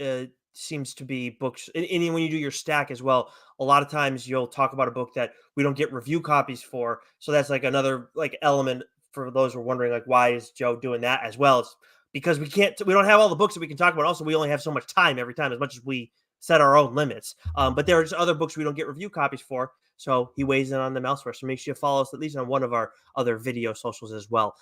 seems to be books and when you do your stack as well, a lot of times you'll talk about a book that we don't get review copies for, so that's like another like element for those who are wondering like why is Joe doing that as well. It's because we don't have all the books that we can talk about. Also, we only have so much time every time as much as we set our own limits. But there's other books we don't get review copies for, so he weighs in on them elsewhere. So make sure you follow us at least on one of our other video socials as well.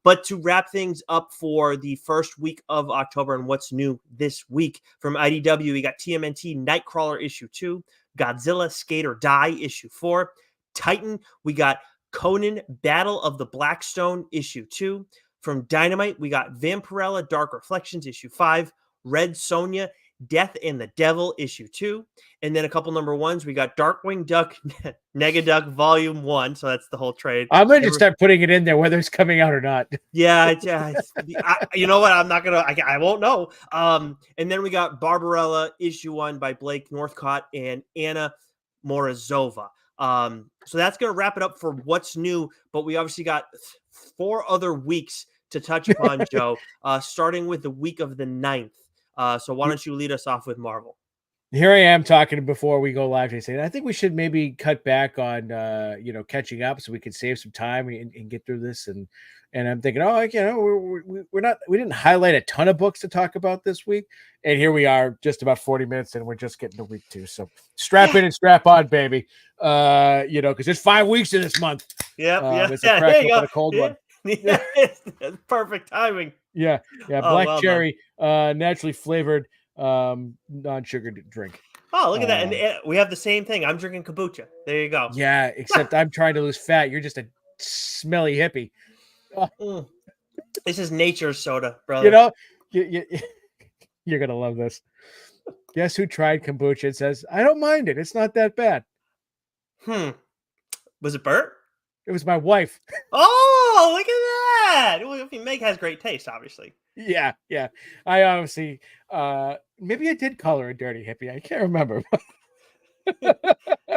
But to wrap things up for the first week of October and what's new this week from IDW, we got TMNT Nightcrawler issue 2, Godzilla Skate or Die issue 4, Titan, we got Conan Battle of the Blackstone issue 2. From Dynamite, we got Vampirella Dark Reflections issue 5, Red Sonja Death and the Devil issue 2, and then a couple number ones. We got Darkwing Duck Negaduck Volume 1, so that's the whole trade. I'm gonna just start putting it in there whether it's coming out or not. Yeah, you know what? I'm not gonna. I won't know. And then we got Barbarella issue 1 by Blake Northcott and Anna Morozova. So that's gonna wrap it up for what's new. But we obviously got 4 other weeks to touch upon, Joe. Starting with the week of the 9th. So why don't you lead us off with Marvel? Here I am talking before we go live. They say I think we should maybe cut back on catching up so we can save some time and get through this. And I'm thinking, oh, like, we didn't highlight a ton of books to talk about this week, and here we are, just about 40 minutes, and we're just getting to week 2. So strap Yeah. in and strap on, baby. Because there's 5 weeks in this month. Yep. As I Yeah. crack There you open go. a cold Yeah. one. Yeah. That's perfect timing. Yeah, Oh, black well done. cherry, naturally flavored, non-sugared drink. Oh, look at that. And Um, we have the same thing. I'm drinking kombucha. There you go. yeah, except I'm trying to lose fat. You're just a smelly hippie. Uh, Mm. This is nature's soda, you brother. know, you, you're gonna love this. Guess who tried kombucha and says, "I don't mind it. It's not that bad." Hmm. Was it Bert? It was my wife. Oh, look at that. Well, I mean, Meg has great taste, obviously. Yeah. I honestly, maybe I did call her a dirty hippie. I can't remember.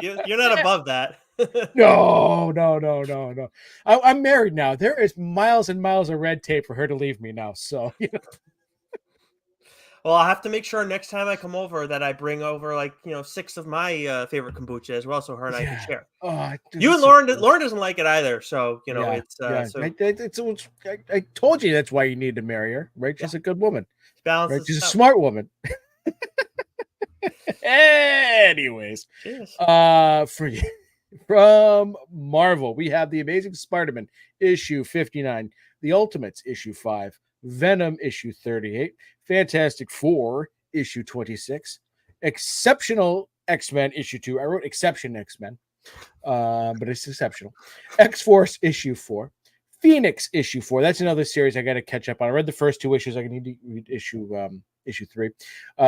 You're not above that. No, no, no, no, no. I'm married now. There is miles and miles of red tape for her to leave me now. So Well, I'll have to make sure next time I come over that I bring over, like, 6 of my favorite kombucha as well, so her and I can yeah. share. Oh, dude, You it's and so Lauren, gross. Lauren doesn't like it either, so Yeah, it's yeah. so I told you that's why you need to marry her, right? yeah, She's a good woman, right? balances She's a out. smart woman. Anyways, Cheers. for from Marvel, we have the Amazing Spider-Man issue 59, The Ultimates issue 5, Venom issue 38, Fantastic Four issue 26, Exceptional X-Men issue 2. I wrote Exception X-Men, but it's exceptional. X-Force issue 4, Phoenix issue 4. That's another series I got to catch up on. I read the first 2 issues. I need to read issue 3.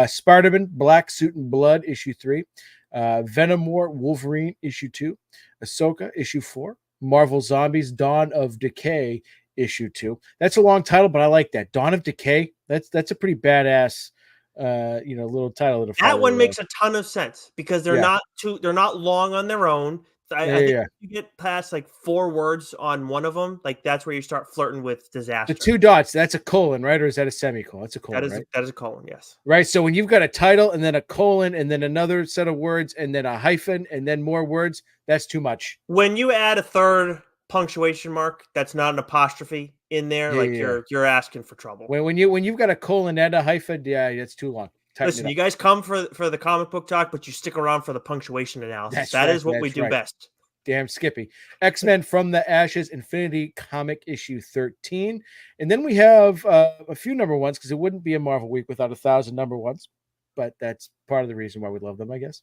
Spider-Man Black Suit and Blood issue 3. Venom War Wolverine issue 2. Ahsoka issue 4. Marvel Zombies Dawn of Decay issue 2. That's a long title, but I like that. Dawn of Decay. That's a pretty badass little title to That one follow. makes a ton of sense because Yeah. they're not long on their own. I think Yeah. if you get past like 4 words on one of them, like that's where you start flirting with The disaster. 2 dots, that's a colon, right? Or is that a semicolon? That's a colon, right? That is a colon, yes. Right. So when you've got a title and then a colon and then another set of words and then a hyphen and then more words, that's too much. When you add a third punctuation mark that's not an apostrophe in there, Yeah, like yeah. you're asking for trouble. When you've got a colon and a hyphen, yeah, that's too long. Tighten Listen, it you up. guys come for the comic book talk, but you stick around for the punctuation analysis. That's That right. is what we That's do right. best. Damn Skippy. X-Men from the Ashes, Infinity Comic issue 13. And then we have a few number ones because it wouldn't be a Marvel week without 1,000 number ones. But that's part of the reason why we love them, I guess.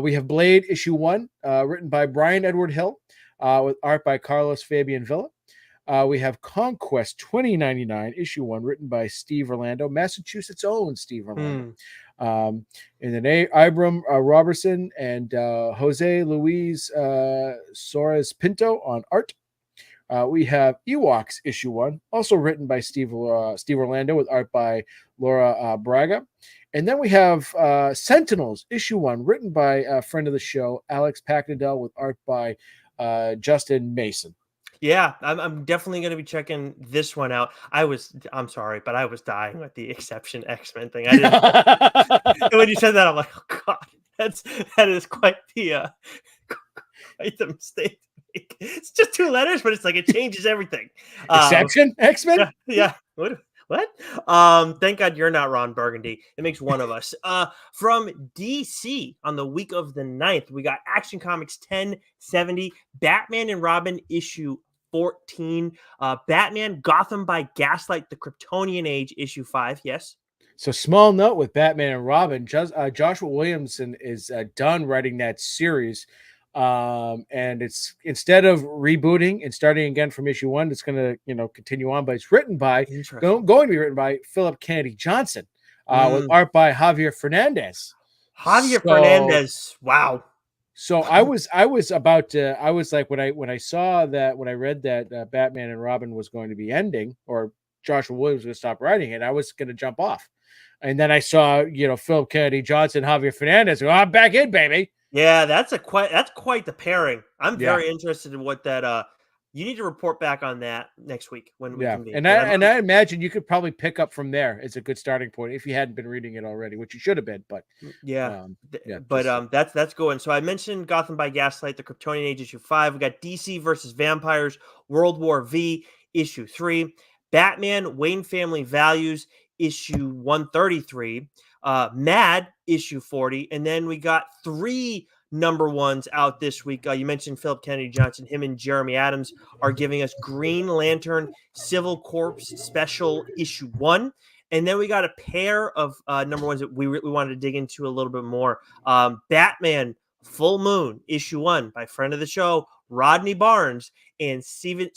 We have Blade issue 1, written by Brian Edward Hill, with art by Carlos Fabian Villa. We have Conquest 2099 issue 1, written by Steve Orlando, Massachusetts' own Steve Orlando. And then Ibram Robertson and Jose Luis Soares Pinto on art. We have Ewoks issue 1, also written by Steve Orlando with art by Laura Braga. And then we have Sentinels issue 1, written by a friend of the show, Alex Packnadell, with art by Justin Mason. Yeah, I'm definitely going to be checking this one out. I'm sorry, but I was dying with the Exception X-Men thing. I didn't. When you said that, I'm like, oh god, that is quite the mistake. It's just 2 letters, but it's like it changes everything. Exception X-Men? Yeah. What? Thank God you're not Ron Burgundy. It makes one of us. From DC on the week of the 9th, we got Action Comics 1070, Batman and Robin issue 14, Batman Gotham by Gaslight, the Kryptonian Age issue 5. Yes. So small note with Batman and Robin, Joshua Williamson is done writing that series. And it's instead of rebooting and starting again from issue 1, it's going to continue on, but it's written by going to be written by Philip Kennedy Johnson, with art by Javier Fernandez. Fernandez. Wow. So I was like, when I read that Batman and Robin was going to be ending, or Joshua Williams was going to stop writing it, I was going to jump off. And then I saw, Philip Kennedy Johnson, Javier Fernandez. Oh, I'm back in, baby. Yeah, that's quite the pairing. I'm very interested in what that. You need to report back on that next week when we convene. And I imagine you could probably pick up from there. It's a good starting point if you hadn't been reading it already, which you should have been. But that's going. So I mentioned Gotham by Gaslight, the Kryptonian Age issue 5. We got DC versus Vampires, World War V issue 3, Batman Wayne Family Values issue 133. Mad issue 40, and then we got 3 number ones out this week. You mentioned Philip Kennedy Johnson. Him and Jeremy Adams are giving us Green Lantern Civil Corps Special issue 1, and then we got a pair of number ones that we wanted to dig into a little bit more. Batman Full Moon issue 1 by friend of the show Rodney Barnes and Steven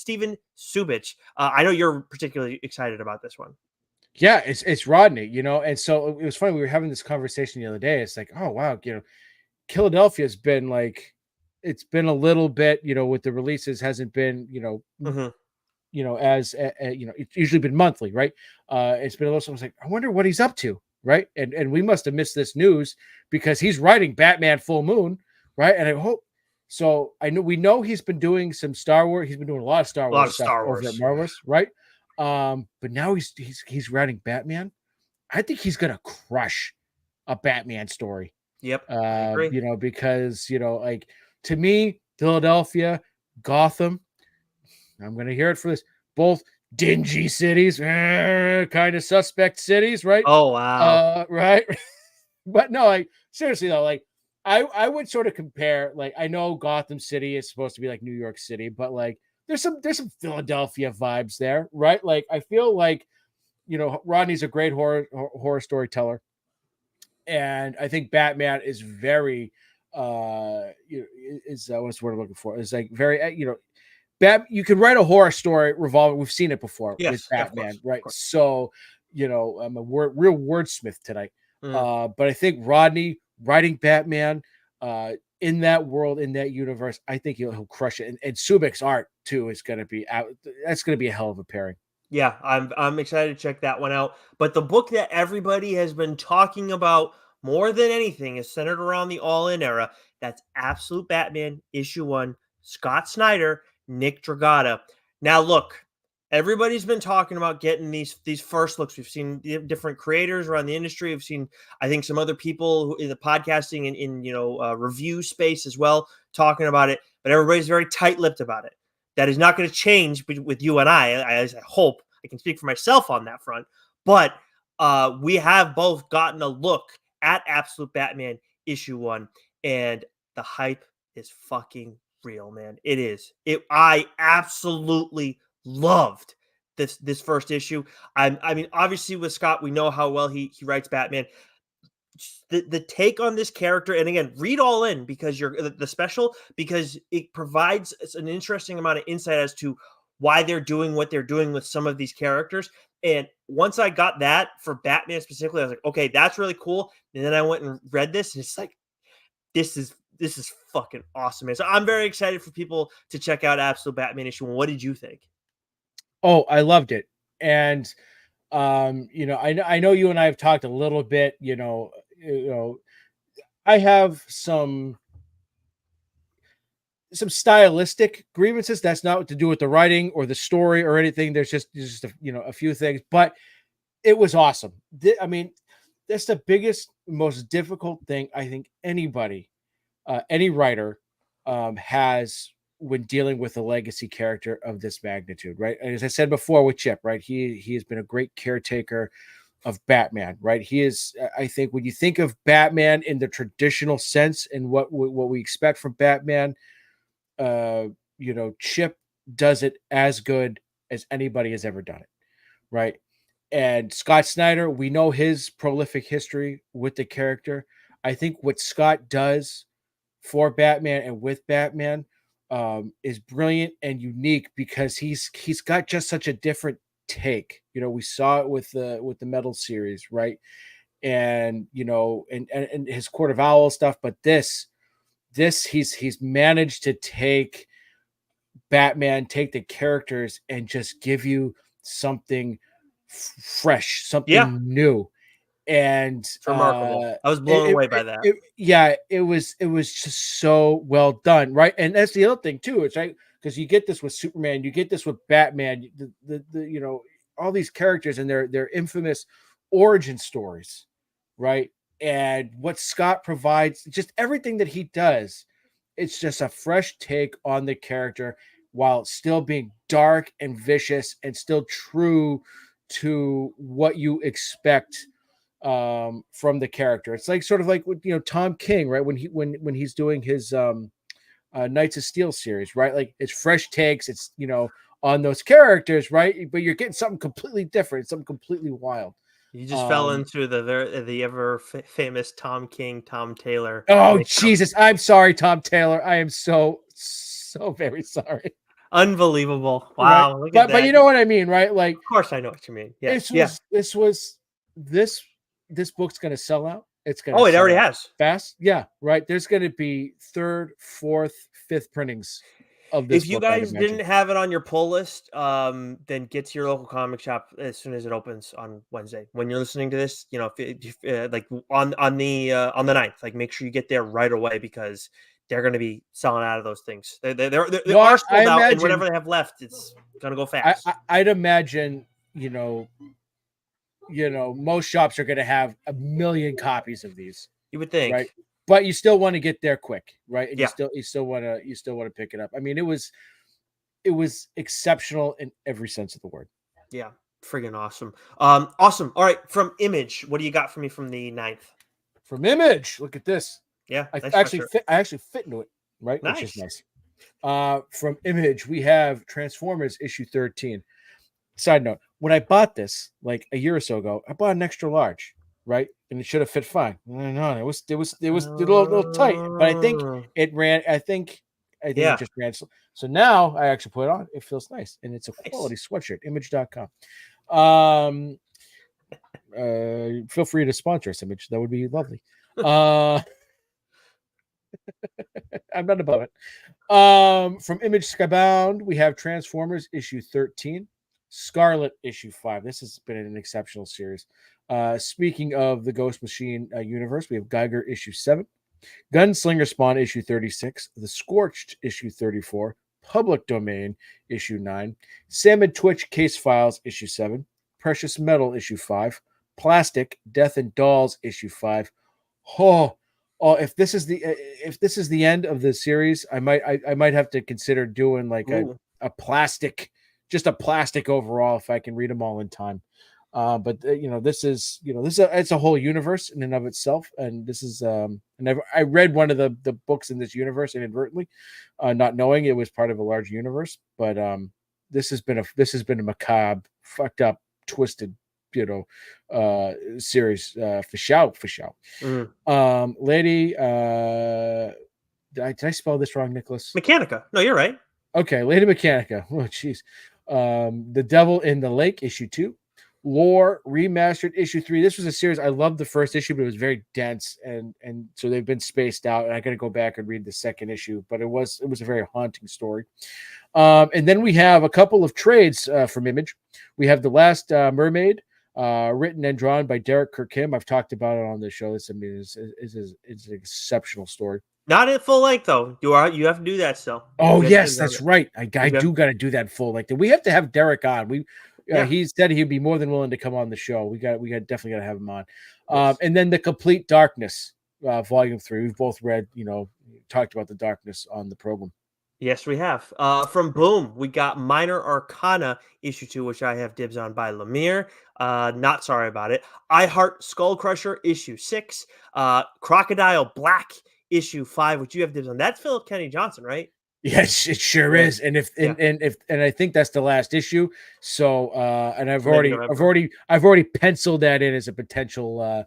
Subich. I know you're particularly excited about this one. Yeah, it's Rodney, and so it was funny. We were having this conversation the other day. It's like, oh wow, Philadelphia's been like, it's been a little bit, with the releases hasn't been, as it's usually been monthly, right? It's been a little. So I was like, I wonder what he's up to, right? And we must have missed this news because he's writing Batman Full Moon, right? And I hope so. We know he's been doing some Star Wars. He's been doing a lot of Star A lot Wars of stuff Star over at Wars. Marvelous, right? But now he's writing Batman. I think he's gonna crush a Batman story. Yep, I agree. Because like to me, Philadelphia, Gotham, I'm gonna hear it for this, both dingy cities, kind of suspect cities, right? Oh wow. Right. But no, like seriously though, like I would sort of compare, like I know Gotham City is supposed to be like New York City, but like there's some Philadelphia vibes there, right? Like I feel like Rodney's a great horror storyteller, and I think Batman is very is what's the word I'm looking for? Is like very you can write a horror story revolving. We've seen it before with Yes, yeah, of Batman, course, of right? course. So I'm a real wordsmith tonight. Mm. But I think Rodney writing Batman in that world, in that universe, I think he'll crush it. And Subik's art too is going to be out. That's going to be a hell of a pairing. Yeah, I'm excited to check that one out. But the book that everybody has been talking about more than anything is centered around the All In era. That's Absolute Batman issue 1, Scott Snyder, Nick Dragata. Now look, everybody's been talking about getting these first looks. We've seen different creators around the industry. We've seen, I think, some other people in the podcasting and in review space as well talking about it. But everybody's very tight-lipped about it. That is not going to change with you and I hope I can speak for myself on that front. But we have both gotten a look at Absolute Batman issue 1, and the hype is fucking real, man. It is. I absolutely loved this first issue. I mean, obviously with Scott, we know how well he writes Batman. The take on this character, and again, read All In because you're the special, because it provides an interesting amount of insight as to why they're doing what they're doing with some of these characters. And once I got that for Batman specifically, I was like, okay, that's really cool. And then I went and read this, and it's like, this is fucking awesome, man. So I'm very excited for people to check out Absolute Batman issue 1. What did you think? Oh, I loved it. And I know you and I have talked a little bit, I have some stylistic grievances. That's not to do with the writing or the story or anything. There's just a few things, but it was awesome. I mean, that's the biggest, most difficult thing I think anybody, any writer, has when dealing with a legacy character of this magnitude, right? And as I said before with Chip, right, he has been a great caretaker of Batman, right? He is, I think, when you think of Batman in the traditional sense and what we expect from Batman, Chip does it as good as anybody has ever done it, right? And Scott Snyder, we know his prolific history with the character. I think what Scott does for Batman and with Batman is brilliant and unique because he's got just such a different take. We saw it with the Metal series, right? And and his Court of Owls stuff, but this he's managed to take Batman, take the characters, and just give you something fresh, Yeah, something new. And it's remarkable. I was blown away by that. it was just so well done, right? And that's the other thing too. It's right because you get this with Superman, you get this with Batman, the all these characters and their infamous origin stories, right? And what Scott provides, just everything that he does, it's just a fresh take on the character while still being dark and vicious and still true to what you expect from the character. It's like sort of like Tom King, right? When he's doing his Knights of Steel series, right? Like it's fresh takes, it's on those characters, right? But you're getting something completely different, something completely wild. You just fell into the ever famous Tom King, Tom Taylor Oh mix-up. Jesus, I'm sorry, Tom Taylor. I am so very sorry. Unbelievable. Right, Wow, look at but that. you know what I mean, right? Like Of course I know what you mean. Yes. this Yeah. was this was this this book's gonna sell out. It's gonna Oh, it sell already out has. fast. Yeah, right. There's gonna be third, fourth, fifth printings of this If you book, I'd guys imagine. didn't have it on your pull list, then get to your local comic shop as soon as it opens on Wednesday. When you're listening to this, like on the 9th, like make sure you get there right away because they're going to be selling out of those things. They No, are I sold out, and imagine. whatever they have left, it's going to go fast. I'd imagine. Most shops are going to have a million copies of these, You would think, right? But you still want to get there quick, right? And yeah, you still want to pick it up. I mean, it was exceptional in every sense of the word. yeah, friggin' awesome. Awesome. All right, from Image, what do you got for me from the 9th? From Image, look at this. Yeah, I nice actually sweatshirt. fit. I actually fit into it, right? Which is Nice. nice. From Image, we have Transformers issue 13. Side note: when I bought this like a year or so ago, I bought an extra large, right? And it should have fit fine. No, it was a little tight, but I think Oh, it ran. I think it yeah, just ran. So now I actually put it on. It feels nice, and it's a nice. quality sweatshirt. Image.com. Um, feel free to sponsor us, Image. That would be lovely. I'm not above it. From Image Skybound, we have Transformers issue 13, Scarlet issue 5. This has been an exceptional series. Speaking of the Ghost Machine universe, we have Geiger issue 7, Gunslinger Spawn issue 36, The Scorched issue 34, Public Domain issue 9, Sam and Twitch Case Files issue 7, Precious Metal issue 5, Plastic Death and Dolls issue 5. Oh, if this is the end of the series, I might have to consider doing like a Ooh, a plastic, just a plastic overall if I can read them all in time. But it's a whole universe in and of itself, and this is and I read one of the books in this universe inadvertently, not knowing it was part of a large universe. But this has been a macabre, fucked up, twisted, series, for shout. mm. Lady, did I spell this wrong, Nicholas? Mechanica. No, you're right. Okay, Lady Mechanica. Oh, jeez. The Devil in the Lake, issue 2. Lore Remastered, issue 3. This was a series I loved the first issue, but it was very dense, and so they've been spaced out. And I got to go back and read the second issue, but it was a very haunting story. And then we have a couple of trades from Image. We have The Last Mermaid, written and drawn by Derek Kirkham. I've talked about it on the show. This, I mean, is an exceptional story. Not at full length though. You have to do that still. Oh You have to yes, do that's that. right. I You have- do got to do that full. Like, we have to have Derek on. Yeah. He said he'd be more than willing to come on the show. We got definitely got to have him on. Yes. And then The Complete Darkness, volume 3. We've both read. Talked about The Darkness on the program. Yes, we have. From Boom, we got Minor Arcana issue 2, which I have dibs on by Lemire. Not sorry about it. I Heart Skull Crusher issue 6. Crocodile Black issue 5, which you have dibs on. That's Philip Kenny Johnson, right? Yes, it sure Yeah. is. And if Yeah. and I think that's the last issue. So and I've So maybe already November. I've already penciled that in as a potential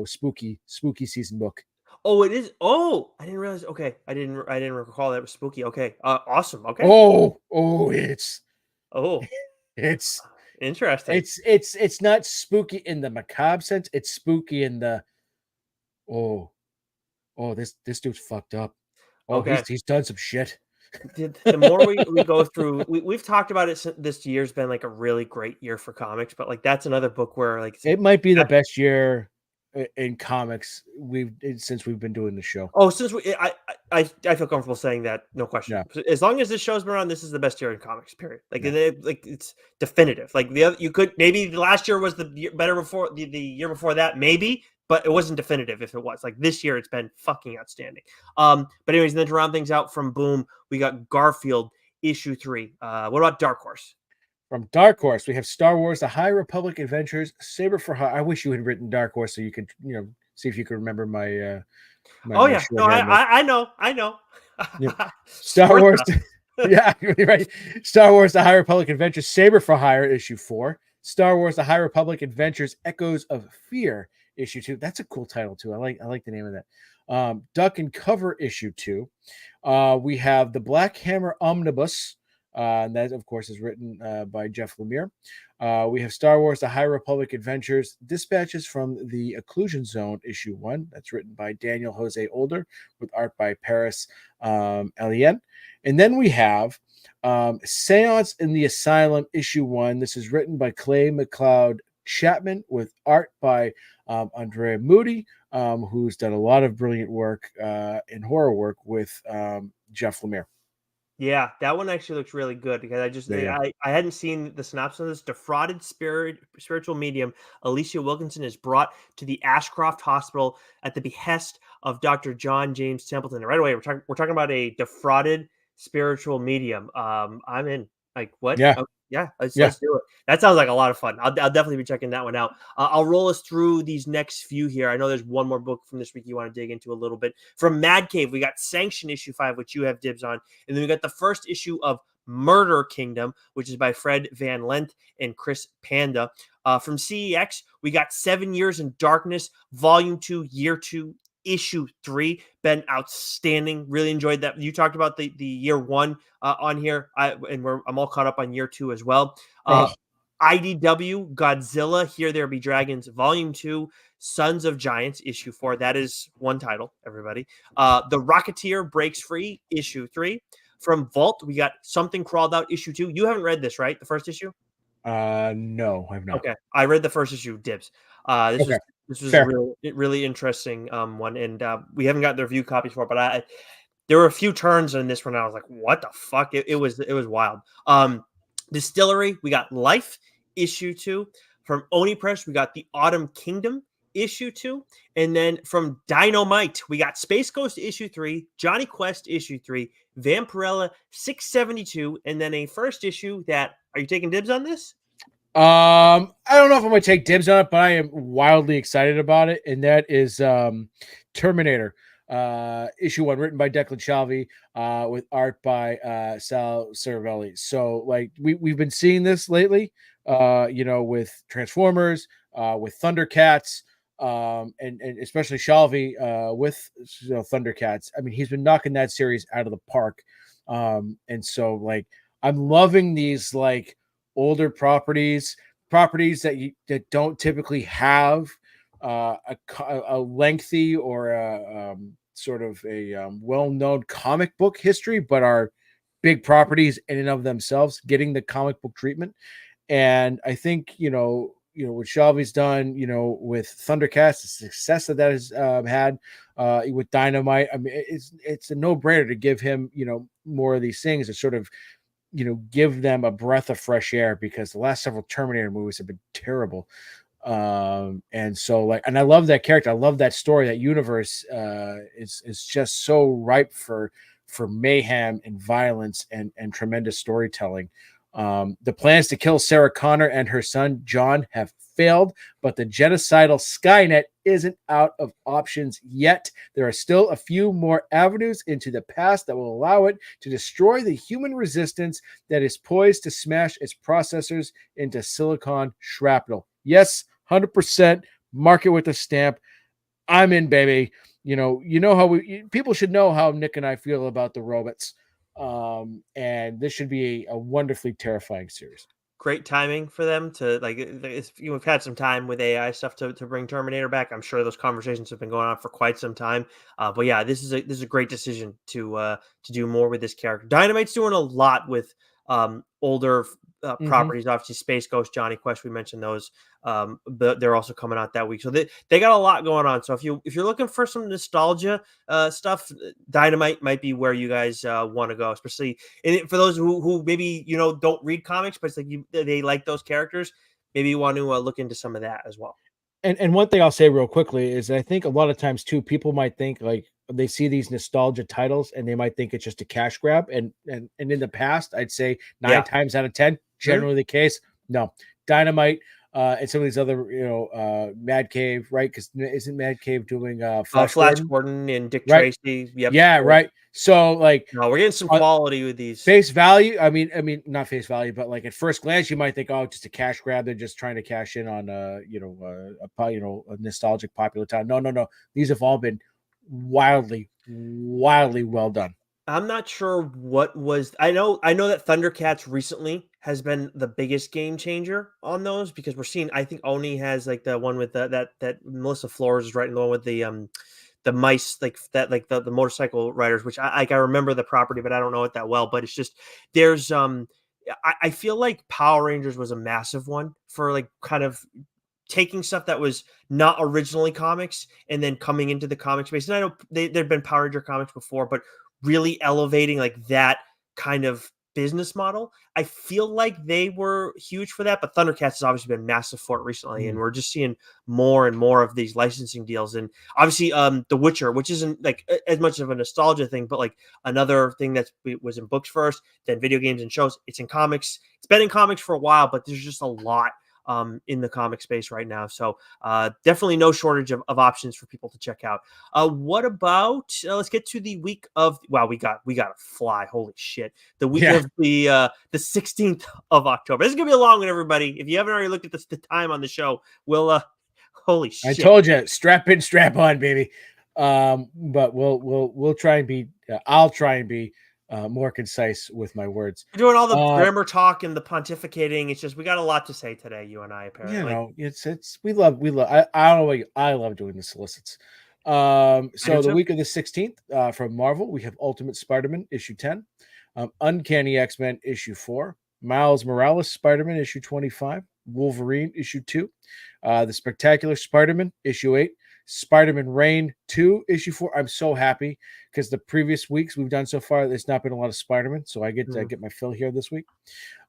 spooky season book. Oh, it is. Oh, I didn't realize. Okay, I didn't recall that was spooky. Okay, awesome. Okay. Oh, it's Oh, it's interesting. it's not spooky in the macabre sense. It's spooky in the oh this dude's fucked up. Oh, Okay. he's done some shit. The more we go through, we've talked about it. This year's been like a really great year for comics, but like that's another book where like It might be the that, best year in comics since we've been doing the show. oh, since I feel comfortable saying that, no question. Yeah. As long as this show's been around, this is the best year in comics. Period. Like Yeah. like it's definitive. Like the other, you could maybe the last year was the year better before the year before that, maybe, but it wasn't definitive. If it was like this year, it's been fucking outstanding. But anyways, then to round things out from Boom, we got Garfield issue 3. What about Dark Horse? From Dark Horse, we have Star Wars: The High Republic Adventures, Saber for Hire. I wish you had written Dark Horse so you could, see if you could remember my Oh my yeah, no, shorthand notes. I know. Yep. Star Sports Wars, stuff. yeah, you're right. Star Wars: The High Republic Adventures, Saber for Hire, issue 4. Star Wars: The High Republic Adventures, Echoes of Fear, issue 2. That's a cool title too. I like the name of that. Duck and Cover, issue 2. We have the Black Hammer Omnibus, And that, of course, is written by Jeff Lemire. We have Star Wars: The High Republic Adventures, Dispatches from the Occlusion Zone, issue 1. That's written by Daniel Jose Older with art by Paris Elien. And then we have Seance in the Asylum, issue 1. This is written by Clay McLeod Chapman with art by Andrea Moody, who's done a lot of brilliant work in horror work with Jeff Lemire. Yeah, that one actually looks really good because Yeah. I hadn't seen the synopsis of this. Defrauded spiritual medium Alicia Wilkinson is brought to the Ashcroft Hospital at the behest of Dr. John James Templeton. Right away, we're talking about a defrauded spiritual medium. I'm in. Like what? Yeah. Oh, yeah, Yeah. let's do it. That sounds like a lot of fun. I'll definitely be checking that one out. I'll roll us through these next few here. I know there's one more book from this week you want to dig into a little bit. From Mad Cave, we got Sanction issue 5, which you have dibs on. And then we got the first issue of Murder Kingdom, which is by Fred Van Lent and Chris Panda. From CEX, we got 7 Years in Darkness, Volume 2, Year 2, Issue 3. Been outstanding. Really enjoyed that. You talked about the year 1 on here, I'm all caught up on year 2 as well. Oh. IDW Godzilla, Here There Be Dragons, Volume 2, Sons of Giants, issue 4. That is one title, everybody. The Rocketeer Breaks Free, issue 3. From Vault, we got Something Crawled Out, issue 2. You haven't read this, right? The first issue? No, I've not. Okay. I read the first issue, dibs. This Okay. was a Fair. really interesting one, and we haven't got the review copies for it, but there were a few turns in this one. I was like, "What the fuck?" It was wild. Distillery, we got Life, issue 2. From Oni Press, we got The Autumn Kingdom, issue 2. And then from Dynamite, we got Space Ghost, issue 3, Johnny Quest, issue 3, Vampirella 672, and then a first issue that, are you taking dibs on this? I don't know if I'm going to take dibs on it, but I am wildly excited about it. And that is Terminator, issue 1, written by Declan Shalvey, with art by Sal Cervelli. So, like, we've been seeing this lately, with Transformers, with Thundercats, and especially Shalvey with Thundercats. I mean, he's been knocking that series out of the park. And so, like, I'm loving these, like, older properties that don't typically have a lengthy or a sort of a well-known comic book history, but are big properties in and of themselves, getting the comic book treatment. And I think what Shelby's done, with Thundercats, the success that has had with Dynamite. I mean, it's a no-brainer to give him more of these things, to sort of give them a breath of fresh air, because the last several Terminator movies have been terrible. And so, like, and I love that character. I love that story. That universe is just so ripe for mayhem and violence and tremendous storytelling. The plans to kill Sarah Connor and her son John have failed, but the genocidal Skynet isn't out of options yet. There are still a few more avenues into the past that will allow it to destroy the human resistance that is poised to smash its processors into silicon shrapnel. Yes, 100%. Mark it with a stamp. I'm in, baby. How people should know how Nick and I feel about the robots. And this should be a wonderfully terrifying series. Great timing for them to, like, we've had some time with AI stuff to bring Terminator back. I'm sure those conversations have been going on for quite some time. But yeah, this is a great decision to do more with this character. Dynamite's doing a lot with older properties. Obviously, Space Ghost, Johnny Quest, we mentioned those. But they're also coming out that week, so they got a lot going on. So if you're looking for some nostalgia stuff, Dynamite might be where you guys want to go, especially for those who maybe don't read comics, but it's like they like those characters. Maybe you want to look into some of that as well. And one thing I'll say real quickly is, I think a lot of times too, people might think, like, they see these nostalgia titles and they might think it's just a cash grab. And in the past, I'd say 9 times out of 10, generally the case. No, Dynamite and some of these other, Mad Cave, right? Because isn't Mad Cave doing Flash Gordon and Dick right? Tracy? Yep. Yeah, right. So, like, no, we're getting some quality with these. Face value, I mean, not face value, but like at first glance, you might think, oh, just a cash grab. They're just trying to cash in on a nostalgic popular time. No. These have all been wildly well done. I'm not sure what was. I know that Thundercats recently has been the biggest game changer on those because we're seeing. I think Oni has like the one with that Melissa Flores is writing, the one with the mice, like that, like the motorcycle riders, which I remember the property, but I don't know it that well. But it's just there's I feel like Power Rangers was a massive one for like kind of taking stuff that was not originally comics and then coming into the comic space. And I know there'd been Power Ranger comics before, but really elevating like that kind of business model. I feel like they were huge for that, but Thundercats has obviously been massive for it recently, and Mm. we're just seeing more and more of these licensing deals. And obviously, The Witcher, which isn't like as much of a nostalgia thing, but like another thing that was in books first, then video games and shows. It's in comics. It's been in comics for a while, but there's just a lot in the comic space right now. So definitely no shortage of options for people to check out. What about let's get to the week of wow, we got to fly. Holy shit. The week Yeah, of the 16th of October. This is gonna be a long one, everybody. If you haven't already looked at the time on the show, we'll holy I shit. told you, strap in, strap on, baby. But we'll try and be. I'll try and be more concise with my words. We're doing all the Uh, grammar talk and the pontificating. It's just we got a lot to say today, you and I, you apparently. know, it's we love. I don't know. I love doing the solicits. I do So the too. week of the 16th, from Marvel, we have Ultimate Spider-Man issue 10, Uncanny X-Men issue 4, Miles Morales Spider-Man issue 25, Wolverine issue 2, the Spectacular Spider-Man issue 8, Spider-Man Reign 2 issue 4. I'm so happy because the previous weeks we've done so far, there's not been a lot of Spider-Man, so I get to Mhm. get my fill here this week.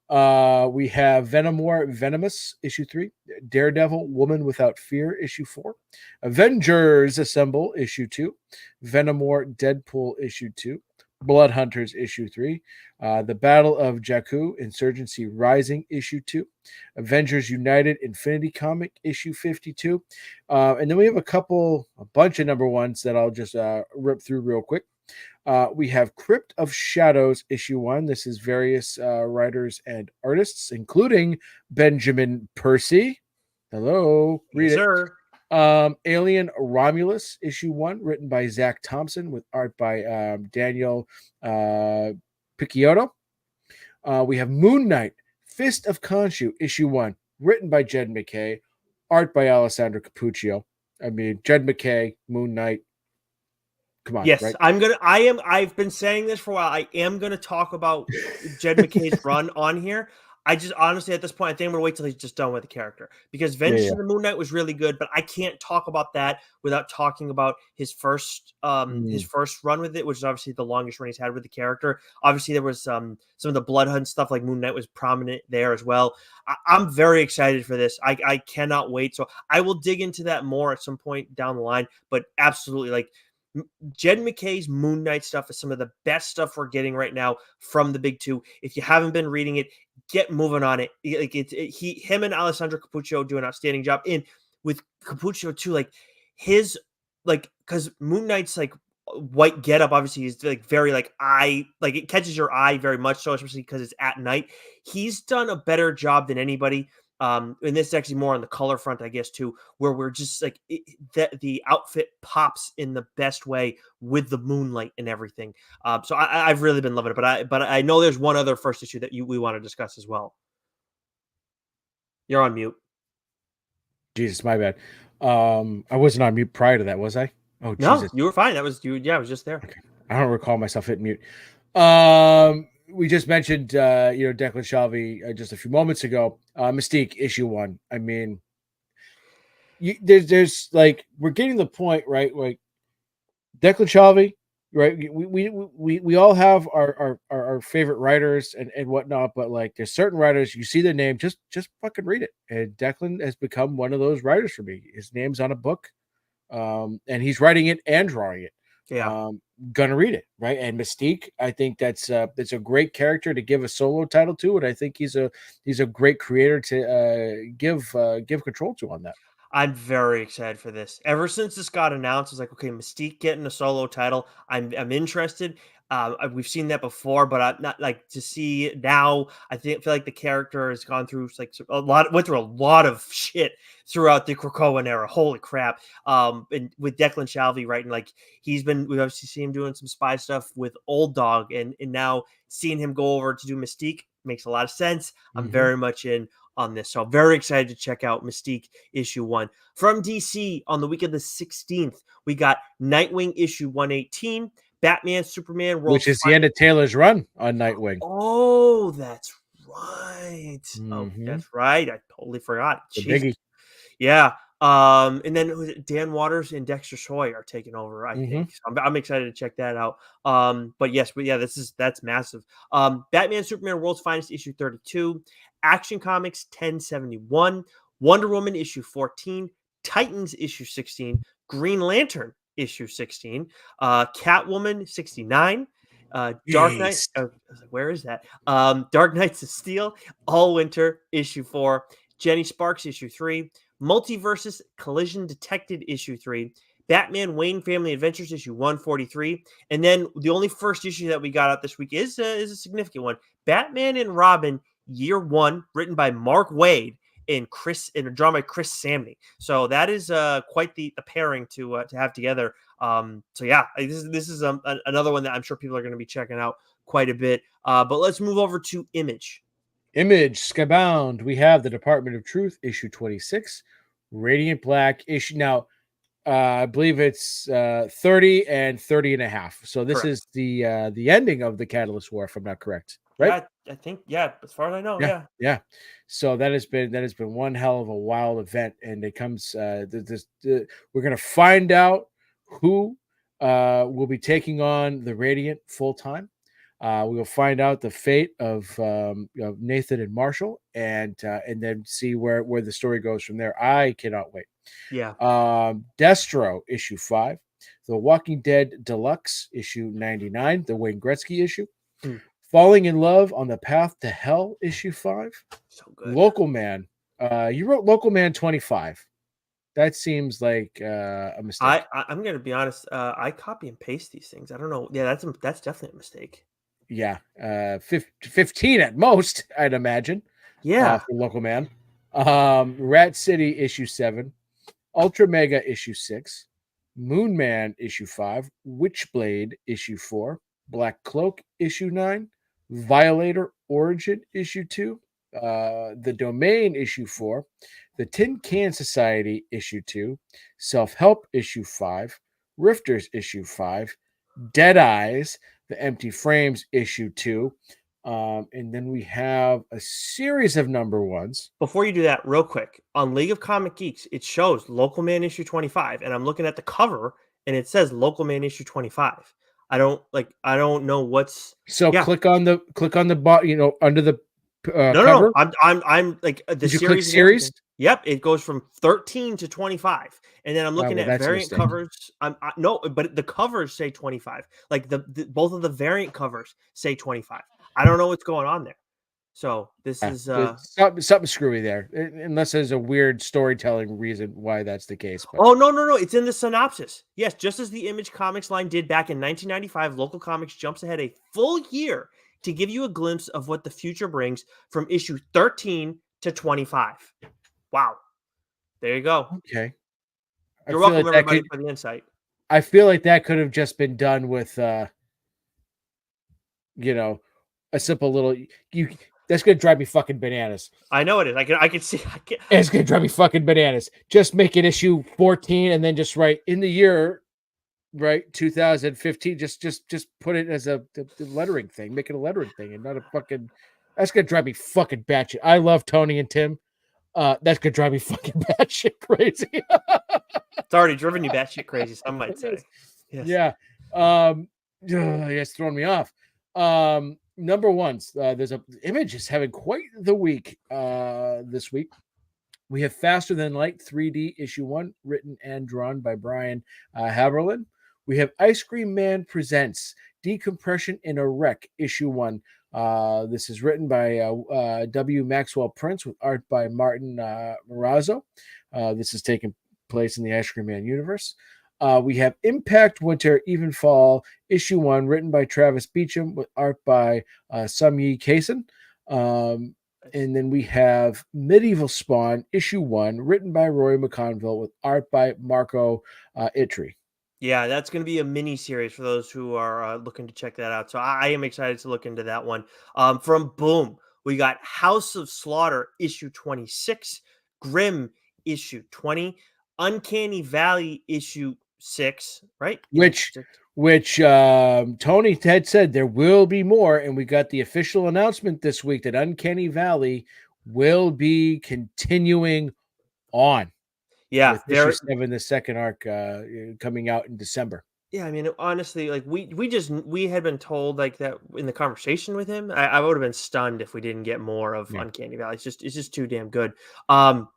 We have Venom War Venomous issue 3, Daredevil Woman Without Fear issue 4, Avengers Assemble issue 2, Venom War Deadpool issue 2, Blood Hunters issue 3, The Battle of Jakku Insurgency Rising issue 2, Avengers United Infinity Comic issue 52. And then we have a bunch of number ones that I'll just rip through real quick. We have Crypt of Shadows issue 1. This is various writers and artists, including Benjamin Percy. Hello, read Yes, it. sir. Alien Romulus issue 1, written by Zach Thompson with art by Daniel Picciotto. We have Moon Knight Fist of Khonshu issue 1, written by Jed McKay, art by Alessandro Capuccio. I mean, Jed McKay, Moon Knight. Come on, Yes, right? I've been saying this for a while. I am gonna talk about Jed McKay's run on here. I just honestly at this point, I think I'm gonna wait till he's just done with the character because Yeah, Vengeance yeah. of the Moon Knight was really good, but I can't talk about that without talking about his Mm. first run with it, which is obviously the longest run he's had with the character. Obviously, there was some of the Blood Hunt stuff like Moon Knight was prominent there as well. I'm very excited for this. I cannot wait. So I will dig into that more at some point down the line, but absolutely like Jed McKay's Moon Knight stuff is some of the best stuff we're getting right now from the big two. If you haven't been reading it, get moving on it. Like him and Alessandro Capuccio do an outstanding job. And with Capuccio too, like his because Moon Knight's like white getup obviously is like very like eye like it catches your eye very much so especially because it's at night. He's done a better job than anybody. And this is actually more on the color front, I guess, too, where we're just like the outfit pops in the best way with the moonlight and everything. So I've really been loving it, but I know there's one other first issue that we want to discuss as well. You're on mute. Jesus, my bad. I wasn't on mute prior to that, was I? Oh, No, Jesus. you were fine. That was you. Yeah, I was just there. Okay. I don't recall myself hitting mute. We just mentioned, Declan Shalvey just a few moments ago. Mystique issue 1. I mean, there's like we're getting the point, right? Like Declan Shalvey, right? We all have our favorite writers and whatnot, but like there's certain writers you see their name, just fucking read it. And Declan has become one of those writers for me. His name's on a book, and he's writing it and drawing it. Yeah. Gonna read it, right? And Mystique, I think that's a great character to give a solo title to, and I think he's a great creator to give control to on that. I'm very excited for this. Ever since this got announced, I was like, okay, Mystique getting a solo title. I'm interested. We've seen that before, but I'm not like to see now. Feel like the character has gone through like went through a lot of shit throughout the Krakoan era. Holy crap! And with Declan Shalvey writing, like we've obviously seen him doing some spy stuff with Old Dog, and now seeing him go over to do Mystique makes a lot of sense. I'm Mm-hmm. very much in on this, so I'm very excited to check out Mystique issue 1. From DC on the week of the 16th, we got Nightwing issue 118, Batman, Superman, Which World's is the Finest. end of Taylor's run on Nightwing. Oh, that's right. Oh, Mm-hmm. that's right. I totally forgot. The Jesus. biggie. Yeah. And then who's it? Dan Waters and Dexter Soy are taking over, I Mm-hmm. think. So I'm excited to check that out. But yeah, that's massive. Batman Superman World's Finest issue 32, Action Comics 1071, Wonder Woman issue 14, Titans issue 16, Green Lantern issue 16, Catwoman 69, Dark Knight. Yes. I was like, where is that? Dark Knights of Steel, All Winter issue 4, Jenny Sparks issue 3, Multiverses Collision Detected issue 3, Batman Wayne Family Adventures issue 143, and then the only first issue that we got out this week is a significant one. Batman and Robin Year 1, written by Mark Waid and drawn by Chris Samney. So that is quite the pairing to have together. So yeah, this is another one that I'm sure people are going to be checking out quite a bit. But let's move over to Image. Image, Skybound. We have the Department of Truth, issue 26, Radiant Black issue. Now, I believe it's 30 and 30 and a half. So this Correct. is the ending of the Catalyst War, if I'm not correct. Right? Yeah, I think, yeah, as far as I know, Yeah, yeah. yeah. So that has been one hell of a wild event, and it comes. We're gonna find out who will be taking on the Radiant full time. We will find out the fate of Nathan and Marshall, and then see where the story goes from there. I cannot wait. Yeah. Destro issue 5, The Walking Dead Deluxe issue 99, the Wayne Gretzky issue. Hmm. Falling in Love on the Path to Hell issue 5. So good. Local Man. You wrote Local Man 25. That seems like a mistake. I'm gonna be honest. I copy and paste these things. I don't know. Yeah, that's definitely a mistake. Yeah, 15 at most, I'd imagine. Yeah. For Local Man. Rat City issue 7, Ultra Mega issue 6, Moon Man issue 5, Witchblade issue 4, Black Cloak issue 9, Violator Origin issue 2, The Domain issue 4, The Tin Can Society issue 2, Self Help issue 5, Rifters issue 5, Dead Eyes, The Empty Frames issue 2, and then we have a series of number ones. Before you do that, real quick, on League of Comic Geeks, it shows Local Man issue 25, and I'm looking at the cover, and it says Local Man issue 25. I don't know what's. So Yeah. click on the bot, under the No. cover. I'm like the Did you series. click series? Yep, it goes from 13 to 25, and then I'm looking well, at that's a variant mistake. covers. No, but the covers say 25. Like the both of the variant covers say 25. I don't know what's going on there. So this is There's something screwy there, unless there's a weird storytelling reason why that's the case. But Oh no, it's in the synopsis. Yes, just as the Image Comics line did back in 1995, Local Comics jumps ahead a full year to give you a glimpse of what the future brings from issue 13 to 25. Wow. There you go. okay, You're welcome, everybody, for the insight. I feel like that could have just been done with, a simple little. That's gonna drive me fucking bananas. I know it is. I can see. It's gonna drive me fucking bananas. Just make it issue 14 and then just write in the year, right, 2015. Just put it as a lettering thing. Make it a lettering thing and not a fucking. That's gonna drive me fucking batshit. I love Tony and Tim. That's gonna drive me fucking batshit crazy. It's already driven you batshit crazy, some might say. Yes. Yeah. It's throwing me off. Number ones. There's a Image is having quite the week this week. We have Faster Than Light 3D issue 1, written and drawn by Brian Haberlin. We have Ice Cream Man Presents Decompression in a Wreck issue 1, This is written by W. Maxwell Prince with art by Martin Morazzo. This is taking place in the Ice Cream Man universe. We have Impact Winter Even Fall issue 1, written by Travis Beecham with art by Sumyi Kaysen. And then we have Medieval Spawn issue 1, written by Rory McConville with art by Marco Itri. Yeah, that's going to be a mini series for those who are looking to check that out. So I am excited to look into that one. From Boom, we got House of Slaughter issue 26, Grimm issue 20, Uncanny Valley issue 6, right? Which Tony had said there will be more, and we got the official announcement this week that Uncanny Valley will be continuing on. Yeah, with issue 7, the second arc coming out in December. Yeah, I mean, honestly, like we had been told like that in the conversation with him. I would have been stunned if we didn't get more of Uncanny Valley. It's just too damn good. But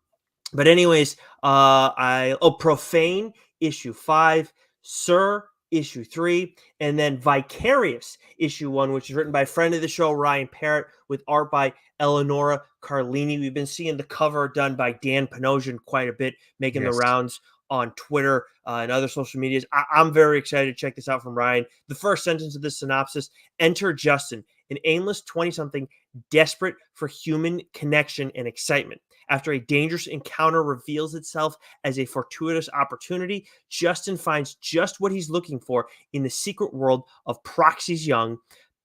anyways, Profane issue 5, Sir issue 3, and then Vicarious issue 1, which is written by a friend of the show, Ryan Parrott, with art by Eleonora Carlini. We've been seeing the cover done by Dan Panosian quite a bit, making the rounds on Twitter and other social medias. I'm very excited to check this out from Ryan. The first sentence of this synopsis: enter Justin, an aimless 20-something desperate for human connection and excitement. After a dangerous encounter reveals itself as a fortuitous opportunity, Justin finds just what he's looking for in the secret world of Proxy's young,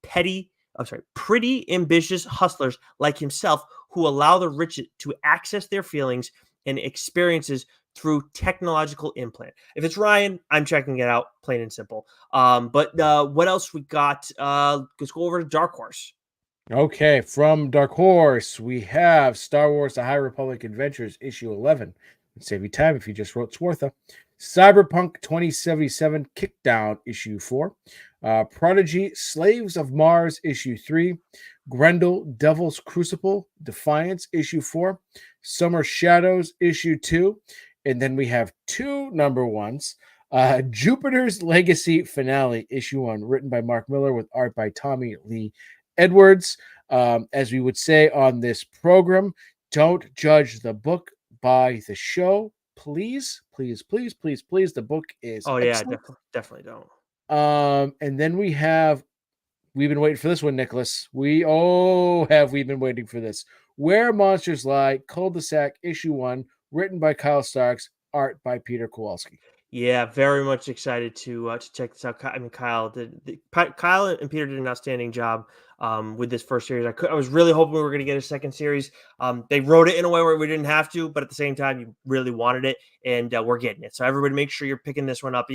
pretty ambitious hustlers like himself who allow the rich to access their feelings and experiences through technological implant. If it's Ryan, I'm checking it out, plain and simple. But what else we got? Let's go over to Dark Horse. Okay, from Dark Horse, we have Star Wars The High Republic Adventures, issue 11. It'd save you time if you just wrote Swartha. Cyberpunk 2077 Kickdown, issue 4. Prodigy Slaves of Mars, issue 3. Grendel Devil's Crucible Defiance, issue 4. Summer Shadows, issue 2. And then we have 2 number ones. Jupiter's Legacy Finale, issue 1, written by Mark Miller with art by Tommy Lee Edwards. As we would say on this program, don't judge the book by the show. Please, please, please, please, please. The book is definitely don't. And then we've been waiting for this one, Nicholas. Have we been waiting for this? Where Monsters Lie, Cul-de-sac, issue 1, written by Kyle Starks, art by Peter Kowalski. Yeah, very much excited to check this out. I mean, Kyle and Peter did an outstanding job with this first series. I was really hoping we were going to get a second series. They wrote it in a way where we didn't have to, but at the same time, you really wanted it, and we're getting it. So everybody, make sure you're picking this one up.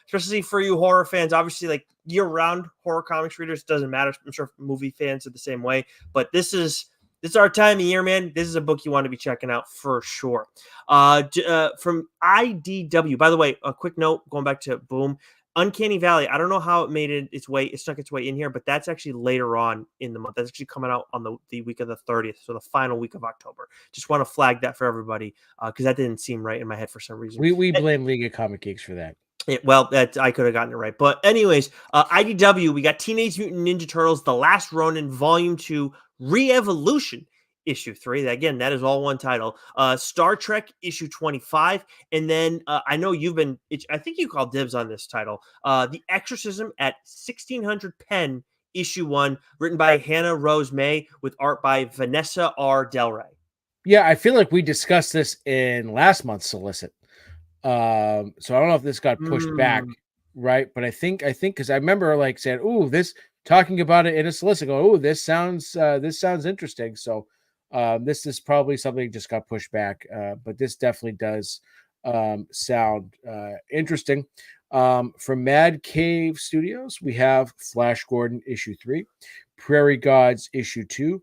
Especially for you horror fans, obviously, like year-round horror comics readers, doesn't matter. I'm sure movie fans are the same way, but this is our time of year, man. This is a book you want to be checking out for sure. From IDW, by the way, a quick note going back to Boom, Uncanny Valley. I don't know how it snuck its way in here, but that's actually later on in the month. That's actually coming out on the week of the 30th, so the final week of October. Just want to flag that for everybody because that didn't seem right in my head for some reason. We blame League of Comic Geeks for that. I could have gotten it right. But anyways, IDW, we got Teenage Mutant Ninja Turtles, The Last Ronin, Volume 2, Re-Evolution, issue 3. Again, that is all one title. Star Trek, issue 25. And then I know I think you called dibs on this title. The Exorcism at 1600 Pen, issue 1, written by Hannah Rose May with art by Vanessa R. Del Rey. Yeah, I feel like we discussed this in last month's Solicit. So I don't know if this got pushed back, right? But I think because I remember like saying, this talking about it in a solicit, go, this sounds interesting. So this is probably something that just got pushed back. But this definitely does sound interesting. From Mad Cave Studios, we have Flash Gordon issue 3, Prairie Gods issue 2,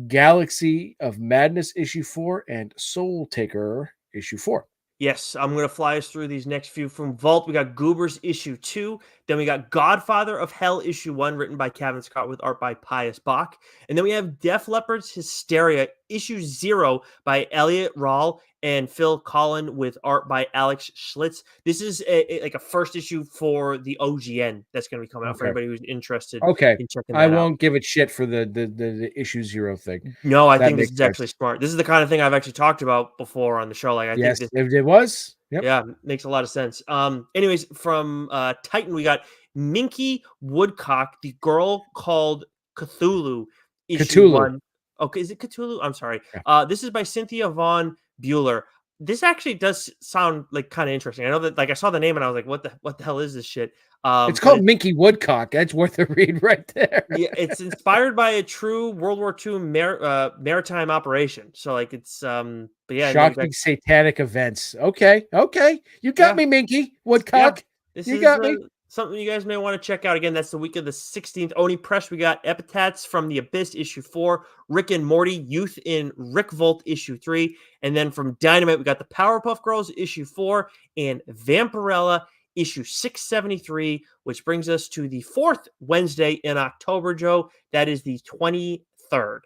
Galaxy of Madness issue 4, and Soul Taker issue 4. Yes, I'm going to fly us through these next few. From Vault, we got Goobers issue 2. Then we got Godfather of Hell issue 1, written by Kevin Scott with art by Pius Bach. And then we have Def Leppard's Hysteria issue 0 by Elliot Rahl and Phil Collin with art by Alex Schlitz. This is like a first issue for the OGN that's going to be coming out for Okay. anybody who's interested Okay. in checking I that out. won't give it shit for the issue 0 thing. No, I That think this makes is actually sense. smart. This is the kind of thing I've actually talked about before on the show. Like I think Yes, this, it was. Yep. yeah, makes a lot of sense. Anyways, from Titan, we got Minky Woodcock, the girl called Cthulhu, issue Cthulhu. 1. Okay, is it Cthulhu? I'm sorry. Yeah. This is by Cynthia Von Bueller. This actually does sound like kind of interesting. I know that, like, I saw the name and I was like, what the hell is this shit? It's But called Minky Woodcock. That's worth a read right there. yeah, it's inspired by a true World War II maritime operation. So like it's but yeah, and then we got, Shocking satanic events. Okay. You got yeah, me, Minky yeah, Woodcock. this You is got me. something you guys may want to check out. Again, that's the week of the 16th. Oni Press, we got Epitaphs from the Abyss, issue 4, Rick and Morty, Youth in Rick Volt, issue 3, and then from Dynamite, we got the Powerpuff Girls, issue 4, and Vampirella, issue 673, which brings us to the 4th Wednesday in October, Joe. That is the 23rd.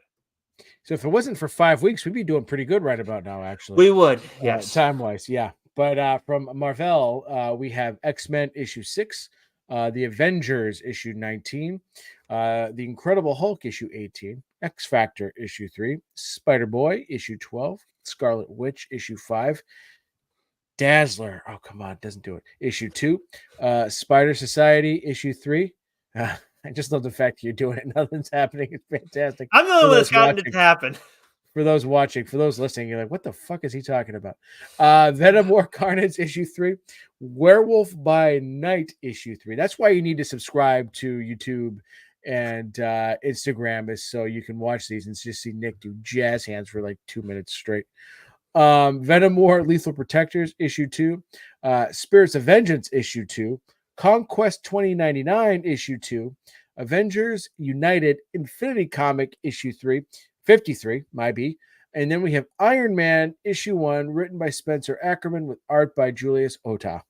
So if it wasn't for 5 weeks, we'd be doing pretty good right about now, actually. We would, yes. Time-wise, yeah. But from Marvel, we have X-Men issue 6, The Avengers issue 19, The Incredible Hulk issue 18, X-Factor issue 3, Spider-Boy issue 12, Scarlet Witch issue 5, Dazzler, oh come on, doesn't do it, issue 2, Spider Society issue 3. I just love the fact that you're doing it. Nothing's happening. It's fantastic. I'm the only one that's gotten it to happen. For those watching, for those listening, you're like, what the fuck is he talking about? Venom War Carnage issue 3, Werewolf by Night issue 3. That's why you need to subscribe to YouTube and Instagram, is so you can watch these and just see Nick do jazz hands for like 2 minutes straight. Venom War Lethal Protectors issue 2, Spirits of Vengeance issue 2, Conquest 2099 issue 2, Avengers United Infinity Comic issue 3, 53 might be, and then we have Iron Man issue 1, written by Spencer Ackerman with art by Julius Ota.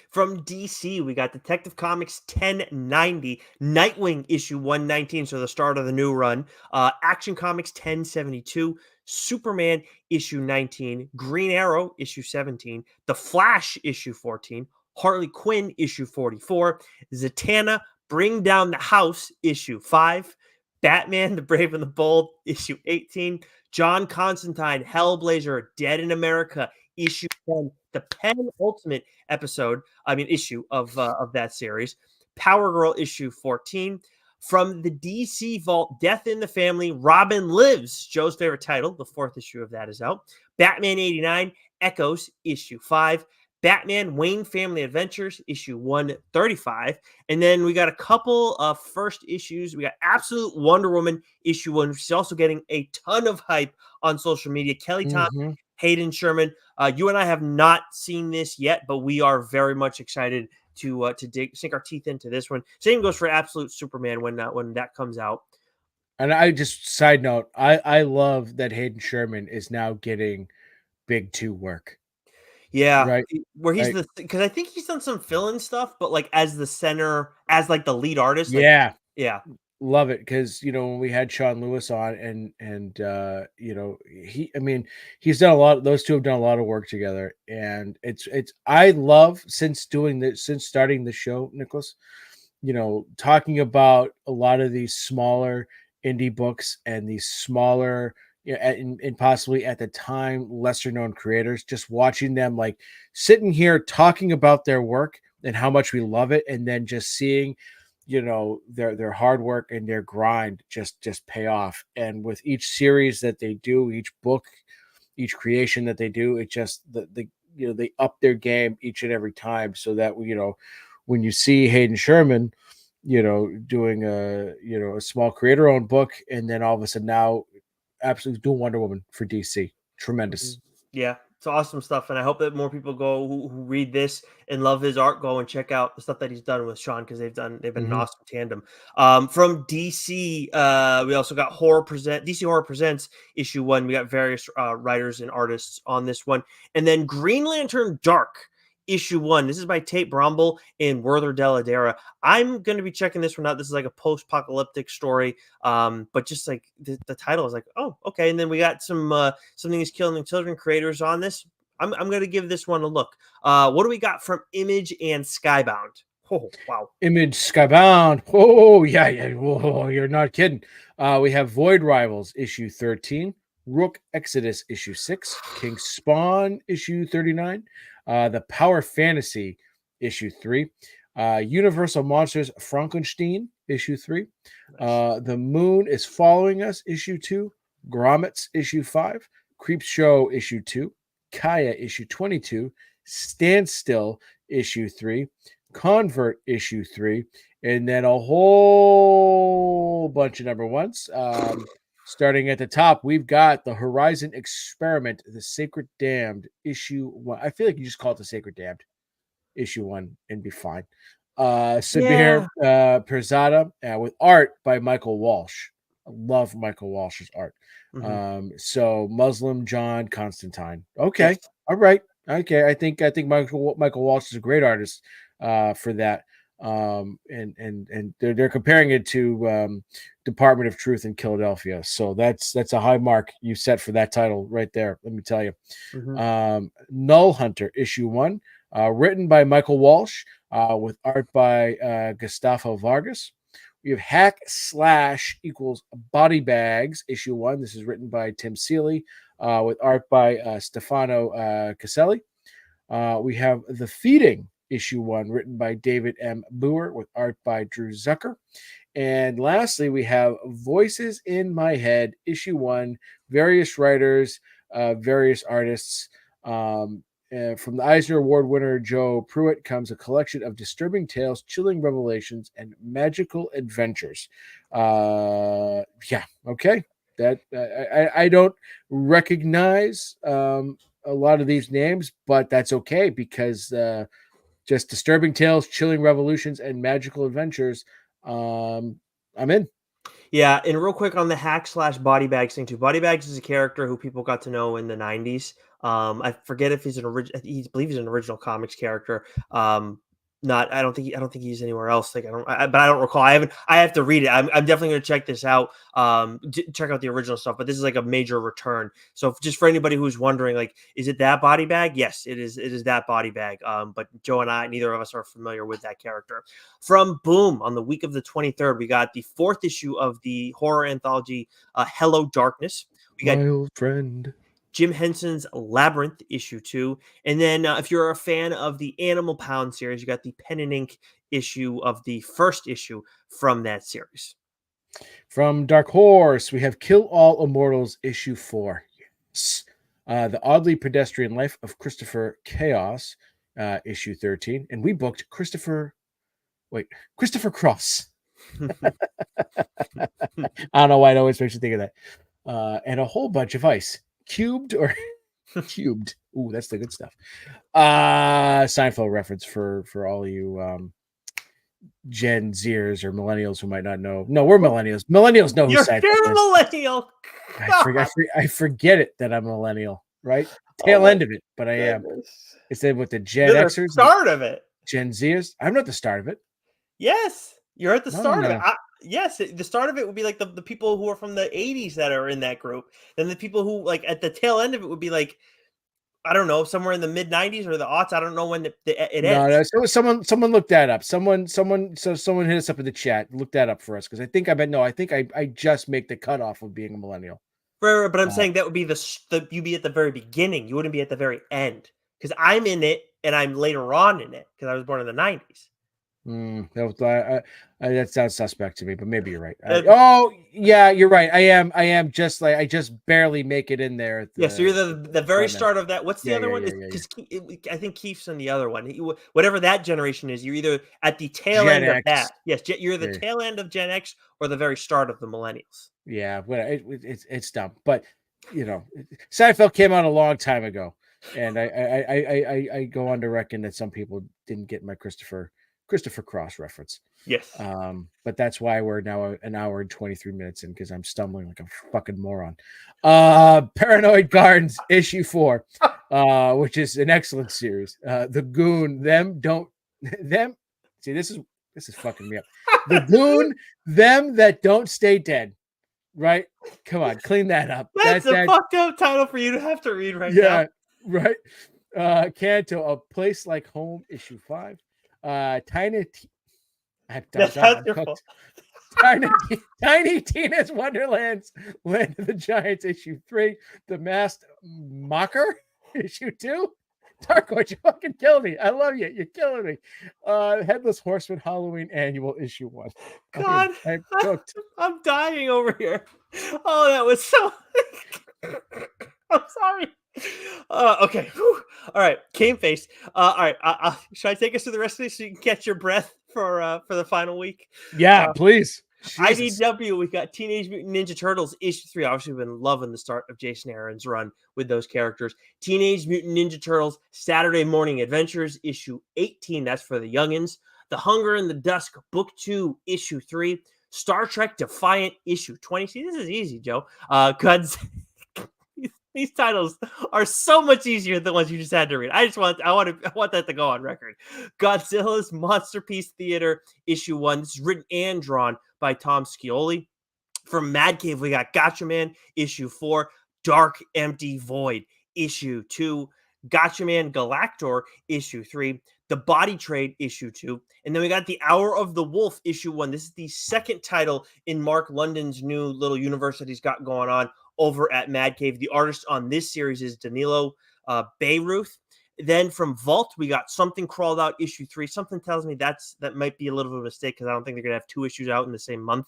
From DC, we got Detective Comics 1090, Nightwing issue 119, so the start of the new run, Action Comics 1072, Superman issue 19, Green Arrow issue 17, The Flash issue 14, Harley Quinn issue 44, Zatanna Bring Down the House issue 5, Batman the Brave and the Bold issue 18, John Constantine Hellblazer Dead in America issue 10, the penultimate issue of that series, Power Girl issue 14. From the DC Vault, Death in the Family, Robin Lives, Joe's favorite title. The 4th issue of that is out. Batman 89, Echoes issue 5, Batman Wayne Family Adventures issue 135, and then we got a couple of first issues. We got Absolute Wonder Woman issue 1, which is also getting a ton of hype on social media. Kelly Thompson, Hayden Sherman. You and I have not seen this yet, but we are very much excited to sink our teeth into this one. Same goes for Absolute Superman when that comes out. And I just, side note, I love that Hayden Sherman is now getting Big 2 work. Yeah, right. Where he's because I think he's done some fill-in stuff, but like as the center, as like the lead artist. Yeah, yeah, love it, because when we had Sean Lewis on, and he's done a lot. Those two have done a lot of work together, and it's I love, since starting the show, Nicholas, talking about a lot of these smaller indie books and these smaller, and possibly at the time lesser known creators, just watching them like sitting here talking about their work and how much we love it, and then just seeing their hard work and their grind just pay off. And with each series that they do, each book, each creation that they do, it just they up their game each and every time, so that when you see Hayden Sherman doing a small creator owned book, and then all of a sudden now absolutely doing Wonder Woman for DC. Tremendous. Yeah, it's awesome stuff, and I hope that more people go who read this and love his art go and check out the stuff that he's done with Sean, because they've been an awesome tandem. From DC, we also got DC Horror Presents issue 1. We got various writers and artists on this one, and then Green Lantern Dark issue 1. This is by Tate Bromble and Werther Dell'Edera. I'm going to be checking this one out. This is like a post-apocalyptic story, but just like the title is like, oh, okay. And then we got Something is Killing Children creators on this. I'm going to give this one a look. What do we got from Image and Skybound? Oh, wow. Image Skybound. Oh, yeah. Whoa, you're not kidding. We have Void Rivals, issue 13. Rook Exodus, issue 6. King Spawn, issue 39. The Power Fantasy, issue 3. Universal Monsters Frankenstein, issue 3. The Moon is Following Us, issue 2. Grommets, issue 5. Creep Show, issue 2. Kaya, issue 22. Standstill, issue 3. Convert, issue 3. And then a whole bunch of number ones. Starting at the top, we've got the Horizon Experiment, the Sacred Damned, issue 1. I feel like you just call it the Sacred Damned, issue 1, and be fine. Sabir Perzada with art by Michael Walsh. I love Michael Walsh's art. So Muslim John Constantine. Okay. Yes. All right. Okay. I think Michael Walsh is a great artist for that. And they're comparing it to Department of Truth in Philadelphia. So that's a high mark you set for that title right there. Let me tell you. Null Hunter, issue 1, written by Michael Walsh, with art by Gustavo Vargas. We have Hack Slash equals Body Bags, issue 1. This is written by Tim Seeley, with art by Stefano Caselli. We have The Feeding, issue 1, written by David M. Boer, with art by Drew Zucker. And lastly, we have Voices in My Head, issue 1, various writers, various artists. From the Eisner Award winner Joe Pruitt comes a collection of disturbing tales, chilling revelations, and magical adventures. Okay. That I don't recognize a lot of these names, but that's okay because just disturbing tales, chilling revolutions, and magical adventures. I'm in. Yeah, and real quick on the Hack Slash Body Bags thing too. Body Bags is a character who people got to know in the 90s. I forget if he's an original. I believe he's an original comics character. I don't think he's anywhere else. Like but I don't recall. I have to read it. I'm definitely going to check this out. Check out the original stuff. But this is like a major return. So just for anybody who's wondering, like, is it that Body Bag? Yes, it is. It is that Body Bag. But Joe and I, neither of us are familiar with that character. From Boom, on the week of the 23rd, we got the 4th issue of the horror anthology Hello Darkness. We got my old friend Jim Henson's Labyrinth, issue 2. And then if you're a fan of the Animal Pound series, you got the Pen and Ink issue of the 1st issue from that series. From Dark Horse, we have Kill All Immortals, issue 4. Yes. The Oddly Pedestrian Life of Christopher Chaos, issue 13. And we booked Christopher Cross. I don't know why it always makes you think of that. And a whole bunch of ice. Cubed. Ooh, that's the good stuff. Seinfeld reference for all you Gen Zers or millennials who might not know. No, we're millennials. Millennials know who Seinfeld is. You're a millennial. I forget it that I'm a millennial, right? Tail end of it, but I am. Instead with the Gen Xers. The start of it. Gen Zers. I'm not the start of it. Yes, you're at the start of it. Yes, the start of it would be like the people who are from the 80s that are in that group. Then the people who like at the tail end of it would be like, I don't know, somewhere in the mid 90s or the aughts. I don't know when it ends. No, someone looked that up. Someone hit us up in the chat. Look that up for us because I think I just make the cutoff of being a millennial. But I'm saying that would be you'd be at the very beginning. You wouldn't be at the very end because I'm in it and I'm later on in it because I was born in the 90s. That sounds suspect to me, but maybe you're right. Yeah, you're right. I am just like I just barely make it in there. So you're the very start of that. What's the other one? Because I think Keith's in the other one. Whatever that generation is, you're either at the tail end of that. Yes, you're the tail end of Gen X or the very start of the millennials. Yeah, it's dumb, but you know, Seinfeld came out a long time ago, and I go on to reckon that some people didn't get my Christopher Cross reference. Yes. But that's why we're now an hour and 23 minutes in because I'm stumbling like a fucking moron. Paranoid Gardens, issue 4. which is an excellent series. The Goon, them don't them. See, this is fucking me up. The Goon, them that don't stay dead. Right? Come on, clean that up. That's a That fucked up title for you to have to read right now. yeah, right. Canto, A Place Like Home, issue 5. Tiny I'm That's done. I'm your fault. cooked. Tiny Tina's Wonderlands, Land of the Giants, issue 3. The Masked Mocker, issue 2. Darkwood, you fucking killed me. I love you. You're killing me. Headless Horseman Halloween Annual, issue 1. God, I'm cooked. I'm dying over here. Oh, that was so. I'm sorry. Okay. Whew. All right. Game face. All right. Should I take us through the rest of this so you can catch your breath for the final week? Yeah, Uh, please. Jesus. IDW, we got Teenage Mutant Ninja Turtles issue 3. Obviously, we've been loving the start of Jason Aaron's run with those characters. Teenage Mutant Ninja Turtles Saturday Morning Adventures issue 18. That's for the youngins. The Hunger in the Dusk book 2 issue 3. Star Trek Defiant issue 20. See, this is easy, Joe. These titles are so much easier than the ones you just had to read. I want that to go on record. Godzilla's Monster Piece Theater issue 1. This is written and drawn by Tom Scioli. From Mad Cave, we got Gotcha Man issue 4, Dark Empty Void issue 2, Gotcha Man Galactor issue 3, The Body Trade issue 2, and then we got The Hour of the Wolf issue 1. This is the second title in Mark London's new little universe that he's got going on over at Mad Cave. The artist on this series is Danilo Beyruth. Then from Vault, we got Something Crawled Out issue 3. Something tells me that might be a little bit of a mistake because I don't think they're going to have 2 issues out in the same month.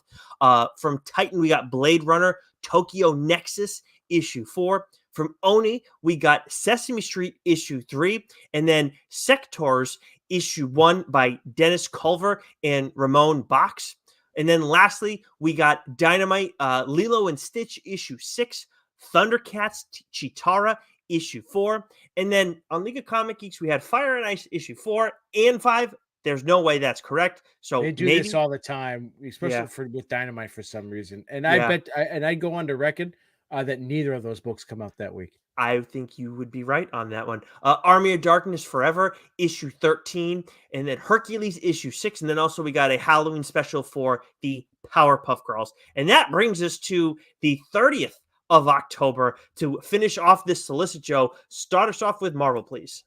From Titan, we got Blade Runner Tokyo Nexus issue 4. From Oni, we got Sesame Street issue 3. And then Sectors issue 1 by Dennis Culver and Ramon Box. And then lastly, we got Dynamite Lilo and Stitch issue 6. Thundercats Chitara issue 4. And then on League of Comic Geeks, we had Fire and Ice issue 4 and 5. There's no way that's correct. So They do maybe this all the time, especially with Dynamite for some reason. And I bet, I go on to reckon that neither of those books come out that week. I think you would be right on that one. Army of Darkness Forever, issue 13, and then Hercules, issue 6, and then also we got a Halloween special for the Powerpuff Girls. And that brings us to the 30th of October to finish off this Solicit, Joe. Start us off with Marvel, please.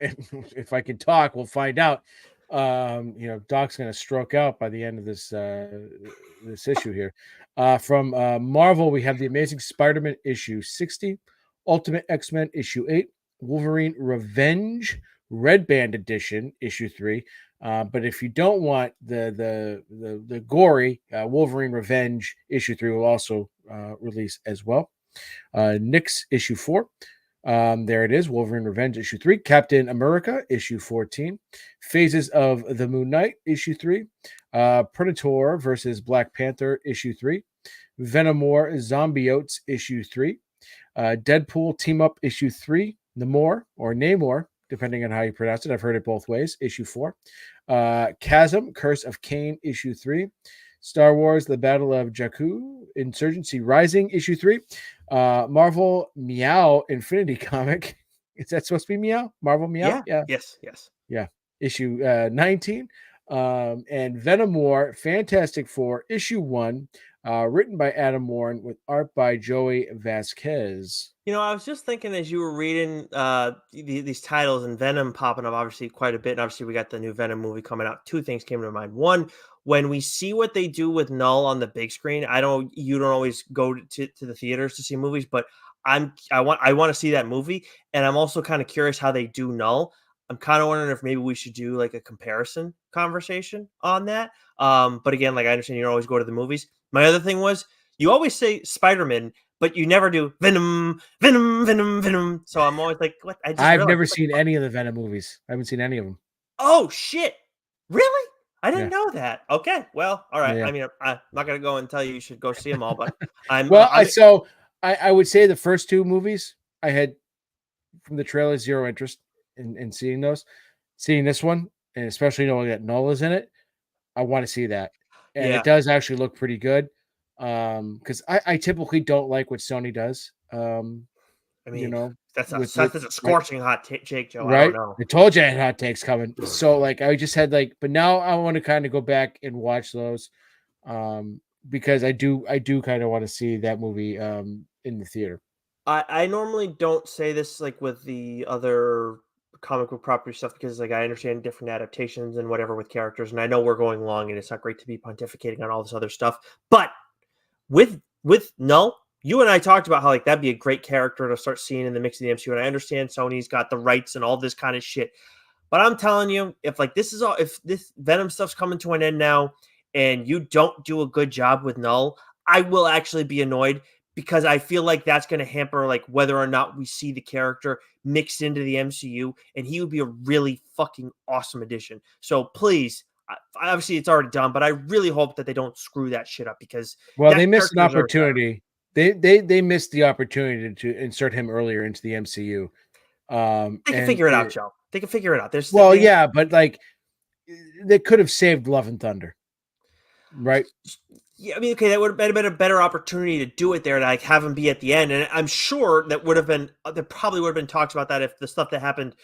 If I can talk, we'll find out. Doc's going to stroke out by the end of this issue here. From Marvel, we have the Amazing Spider-Man issue 60, Ultimate X-Men issue 8, Wolverine Revenge Red Band edition issue 3. But if you don't want the gory Wolverine Revenge issue 3 will also release as well. Nyx issue 4. There it is, Wolverine Revenge issue 3, Captain America issue 14, Phases of the Moon Knight issue 3, Predator versus Black Panther issue 3, Venomore Zombiotes issue 3, Deadpool Team Up issue 3, Namor, depending on how you pronounce it. I've heard it both ways. Issue 4, Chasm Curse of Cain issue 3, Star Wars The Battle of Jakku Insurgency Rising issue 3, Marvel Meow Infinity Comic. Is that supposed to be Meow? Marvel Meow? Yeah. Yes. Yeah. Issue 19. And Venomore Fantastic Four issue 1, written by Adam Warren with art by Joey Vasquez. I was just thinking as you were reading these titles and Venom popping up obviously quite a bit. And obviously, we got the new Venom movie coming out. 2 things came to mind. One, when we see what they do with Null on the big screen, you don't always go to the theaters to see movies, but I want to see that movie, and I'm also kind of curious how they do Null. I'm kind of wondering if maybe we should do like a comparison conversation on that. But again, like I understand you don't always go to the movies. My other thing was you always say Spider-Man, but you never do Venom. So I'm always like, what? I've never seen any of the Venom movies. I haven't seen any of them. Oh shit! Really? I didn't know that. Okay, well, all right. Yeah. I mean, I'm not gonna go and tell you should go see them all, but I'm I would say the first 2 movies I had from the trailer 0 interest in seeing those. Seeing this one, and especially knowing that Nola's in it, I want to see that, and it does actually look pretty good. Because I typically don't like what Sony does. That's a with that's a right, scorching hot take, Joe. I don't right. know. I told you I had hot takes coming. So like I just had like, but now I want to kind of go back and watch those, because I do kind of want to see that movie in the theater. I normally don't say this like with the other comic book property stuff because like I understand different adaptations and whatever with characters, and I know we're going long and it's not great to be pontificating on all this other stuff. But with Null, you and I talked about how like that'd be a great character to start seeing in the mix of the MCU. And I understand Sony's got the rights and all this kind of shit. But I'm telling you, if like this is all if this Venom stuff's coming to an end now and you don't do a good job with Null, I will actually be annoyed because I feel like that's going to hamper like whether or not we see the character mixed into the MCU, and he would be a really fucking awesome addition. So please, obviously it's already done, but I really hope that they don't screw that shit up because Well, that they missed an character deserves better. opportunity. They missed the opportunity to insert him earlier into the MCU. They can And figure it out, Joe. They can figure it out. There's well, they yeah, but like they could have saved Love and Thunder, right? Yeah, I mean, okay, that would have been a better opportunity to do it there, to like have him be at the end, and I'm sure that would have been there probably would have been talks about that if the stuff that happened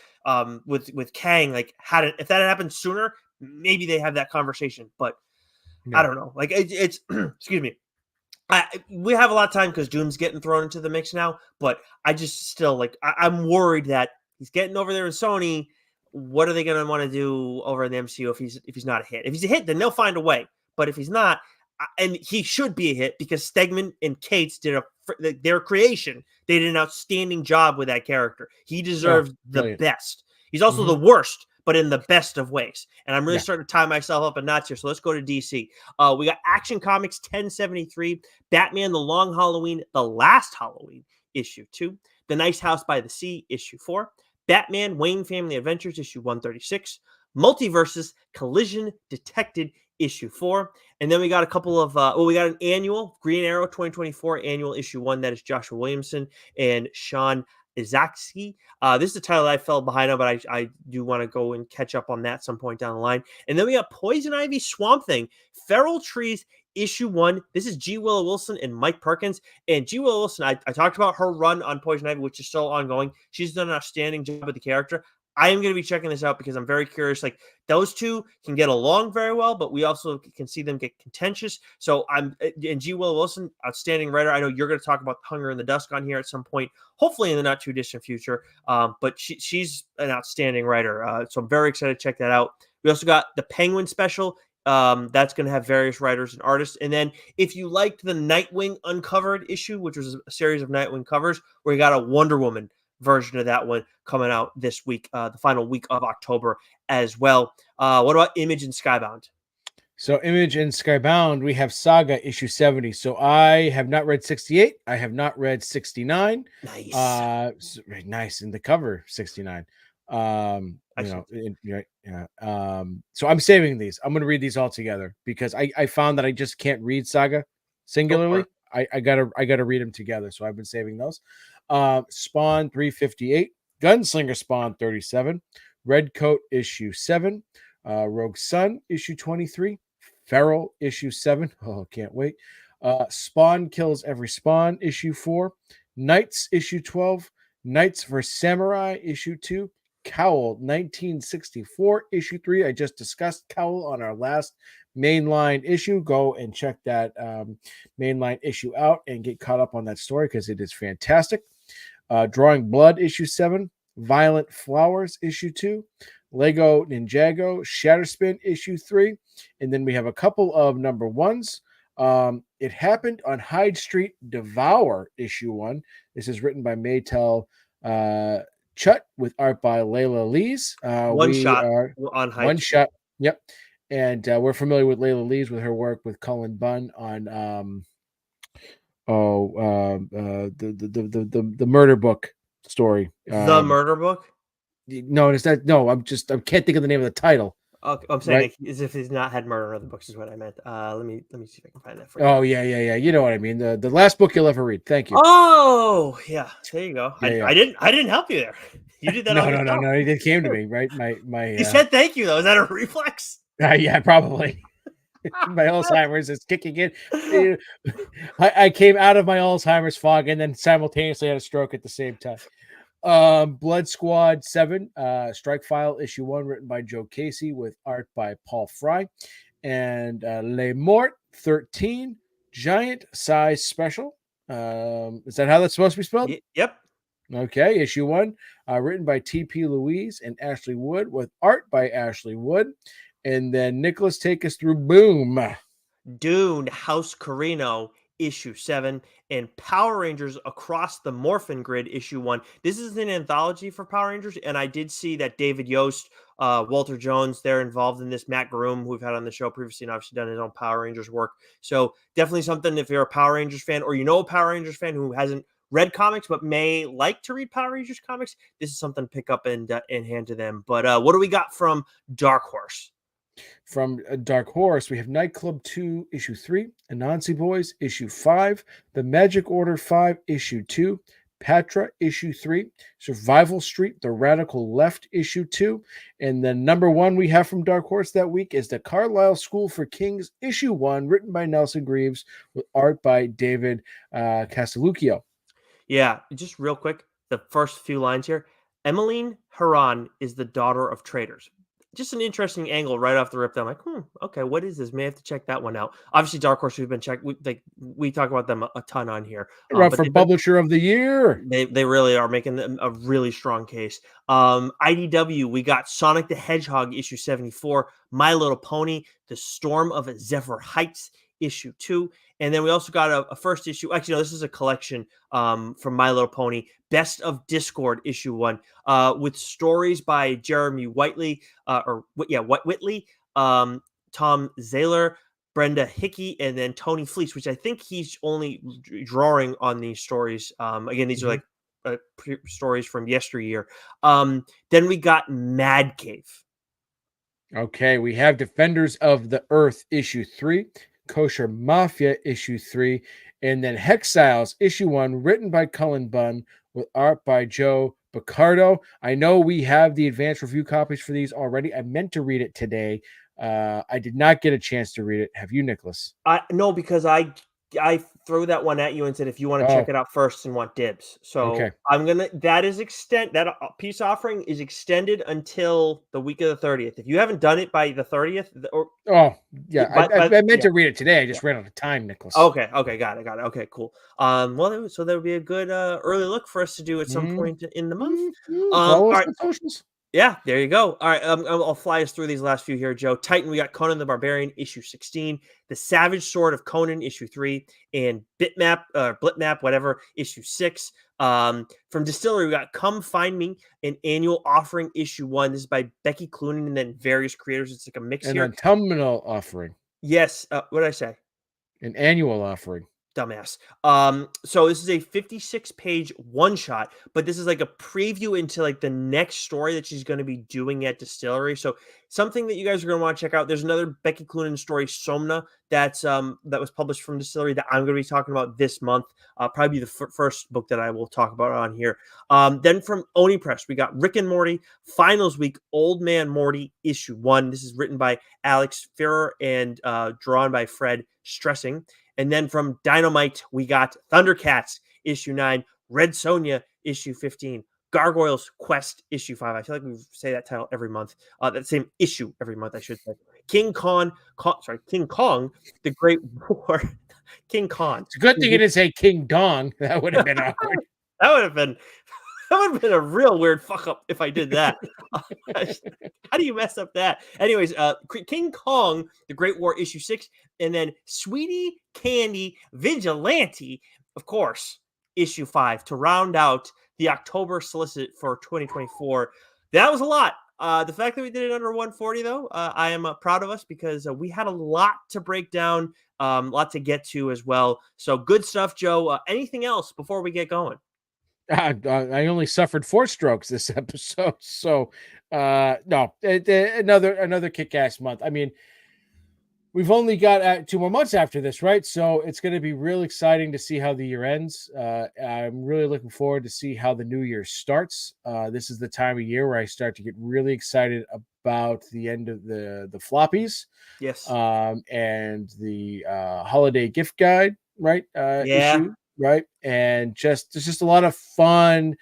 with Kang like had it if that had happened sooner, maybe they have that conversation, but I Yeah. don't know. Like it's excuse me, we have a lot of time because Doom's getting thrown into the mix now, but I just still like I'm worried that he's getting over there in Sony. What are they going to want to do over in the MCU if he's not a hit? If he's a hit, then they'll find a way. But if he's not, and he should be a hit because Stegman and Cates did their creation. They did an outstanding job with that character. He Oh, deserves the brilliant. best. He's also the worst, but in the best of ways. And I'm really Yeah. starting to tie myself up in knots here. So let's go to DC. We got Action Comics 1073, Batman: The Long Halloween, The Last Halloween, issue 2, The Nice House by the Sea, issue 4, Batman: Wayne Family Adventures, issue 136, Multiverses: Collision Detected, issue 4, and then we got a couple of we got an annual Green Arrow 2024 annual issue 1 that is Joshua Williamson and Sean Izaksky. This is a title that I fell behind on, but I do want to go and catch up on that some point down the line. And then we got Poison Ivy, Swamp Thing, Feral Trees, issue 1. This is G. Willow Wilson and Mike Perkins. And G. Willow Wilson, I talked about her run on Poison Ivy, which is still ongoing. She's done an outstanding job with the character. I am going to be checking this out because I'm very curious. Like those two can get along very well, but we also can see them get contentious. So and G. Willow Wilson, outstanding writer. I know you're going to talk about Hunger in the Dusk on here at some point, hopefully in the not too distant future. But she's an outstanding writer. So I'm very excited to check that out. We also got the Penguin special. That's going to have various writers and artists. And then if you liked the Nightwing Uncovered issue, which was a series of Nightwing covers, where you got a Wonder Woman version of that one coming out this week, the final week of October as well. What about Image and Skybound? So Image and Skybound, we have Saga issue 70. So I have not read 68. I have not read 69. Nice. Nice. In the cover 69. Excellent. So I'm saving these. I'm going to read these all together because I found that I just can't read Saga singularly. I gotta read them together. So I've been saving those. Spawn 358, Gunslinger Spawn 37, Redcoat issue 7, Rogue Sun issue 23, Feral issue 7. Oh, can't wait. Spawn Kills Every Spawn issue 4, Knights issue 12, Knights vs. Samurai issue 2, Cowl 1964 issue 3. I just discussed Cowl on our last mainline issue. Go and check that mainline issue out and get caught up on that story because it is fantastic. Drawing Blood issue 7, Violent Flowers issue 2, Lego Ninjago Shatterspin issue 3, and then we have a couple of number ones. It Happened on Hyde Street, Devour issue 1. This is written by Maytel Chut with art by Layla Lees. One shot on Hyde one Street. shot. Yep. And we're familiar with Layla Lees with her work with Cullen Bunn on the murder book story. The Murder Book? No, it's not. No, I can't think of the name of the title. Okay, I'm saying Right? as if he's not had murder in other books is what I meant. Let me see if I can find that for you. Oh yeah. You know what I mean. The last book you'll ever read. Thank you. Oh yeah, there you go. Yeah. I didn't help you there. You did that. No. It came to me. Right. My. You said thank you though. Is that a reflex? Yeah, probably. My Alzheimer's is kicking in. I came out of my Alzheimer's fog and then simultaneously had a stroke at the same time. Blood Squad 7, Strike File issue 1, written by Joe Casey with art by Paul Fry. And Les Morts 13, Giant Size Special. Is that how that's supposed to be spelled? Yep. Okay, issue 1, written by T.P. Louise and Ashley Wood with art by Ashley Wood. And then Nicholas, take us through Boom. Dune House Carino issue 7 and Power Rangers Across the Morphin Grid issue 1. This is an anthology for Power Rangers, and I did see that David Yost, Walter Jones, they're involved in this. Matt Groom, who we've had on the show previously, and obviously done his own Power Rangers work. So definitely something if you're a Power Rangers fan or you know a Power Rangers fan who hasn't read comics but may like to read Power Rangers comics, this is something to pick up and hand to them. But what do we got from Dark Horse? From Dark Horse, we have Nightclub 2, issue 3, Anansi Boys, issue 5, The Magic Order 5, issue 2, Patra, issue 3, Survival Street, The Radical Left, issue 2, and then number 1 we have from Dark Horse that week is The Carlisle School for Kings, issue 1, written by Nelson Greaves, with art by David Castelluccio. Yeah, just real quick, the first few lines here. Emmeline Haran is the daughter of traders. Just an interesting angle right off the rip. I'm like, okay, what is this? May have to check that one out. Obviously, Dark Horse, we've been checking. We talk about them a ton on here. Right, for Publisher of the Year. They really are making a really strong case. IDW, we got Sonic the Hedgehog issue 74, My Little Pony, The Storm of Zephyr Heights issue 2, and then we also got a first issue. Actually, no, this is a collection from My Little Pony, Best of Discord issue 1, with stories by Jeremy Whitley, Whitley, Tom Zahler, Brenda Hickey, and then Tony Fleece, which I think he's only drawing on these stories. Again, these are like stories from yesteryear. Then we got Mad Cave. Okay, we have Defenders of the Earth issue 3, Kosher Mafia issue 3, and then Hexiles issue 1, written by Cullen Bunn with art by Joe Picardo. I know we have the advanced review copies for these already. I meant to read it today. I did not get a chance to read it. Have you, Nicholas? No, because I threw that one at you and said if you want to check it out first and want dibs. So okay. that peace offering is extended until the week of the 30th. If you haven't done it by the 30th, I meant to read it today. I just ran out of time, Nicholas. Okay, got it. Okay, cool. Well, so there would be a good early look for us to do at some point in the month. Follow us on socials. Yeah, there you go. All right, I'll fly us through these last few here, Joe. Titan, we got Conan the Barbarian, issue 16, The Savage Sword of Conan, issue 3, and Blipmap, whatever, issue 6. From Distillery, we got Come Find Me, an annual offering, issue 1. This is by Becky Cloonan and then various creators. It's like a mix here. An autumnal offering. Yes. What did I say? An annual offering. Dumbass. So this is a 56-page one-shot, but this is like a preview into like the next story that she's going to be doing at Distillery. So something that you guys are going to want to check out. There's another Becky Cloonan story, Somna, that was published from Distillery that I'm going to be talking about this month. Probably the first book that I will talk about on here. Then from Oni Press, we got Rick and Morty Finals Week, Old Man Morty issue 1. This is written by Alex Ferrer and drawn by Fred Stressing. And then from Dynamite, we got Thundercats issue 9, Red Sonja issue 15, Gargoyles Quest issue 5. I feel like we say that title every month. That same issue every month, I should say. King Kong, The Great War. King Kong. It's a good thing you didn't say King Dong. That would have been awkward. That would have been a real weird fuck up if I did that. How do you mess up that? Anyways, King Kong, The Great War, issue 6, and then Sweetie Candy Vigilante, of course, issue 5 to round out the October solicit for 2024. That was a lot. The fact that we did it under 140, though, I am proud of us because we had a lot to break down, a lot to get to as well. So good stuff, Joe. Anything else before we get going? I only suffered 4 strokes this episode, so no, another kick-ass month. I mean, we've only got 2 more months after this, right? So it's going to be real exciting to see how the year ends. I'm really looking forward to see how the new year starts. This is the time of year where I start to get really excited about the end of the floppies, yes, and the holiday gift guide, right? Issue. Right. And there's just a lot of fun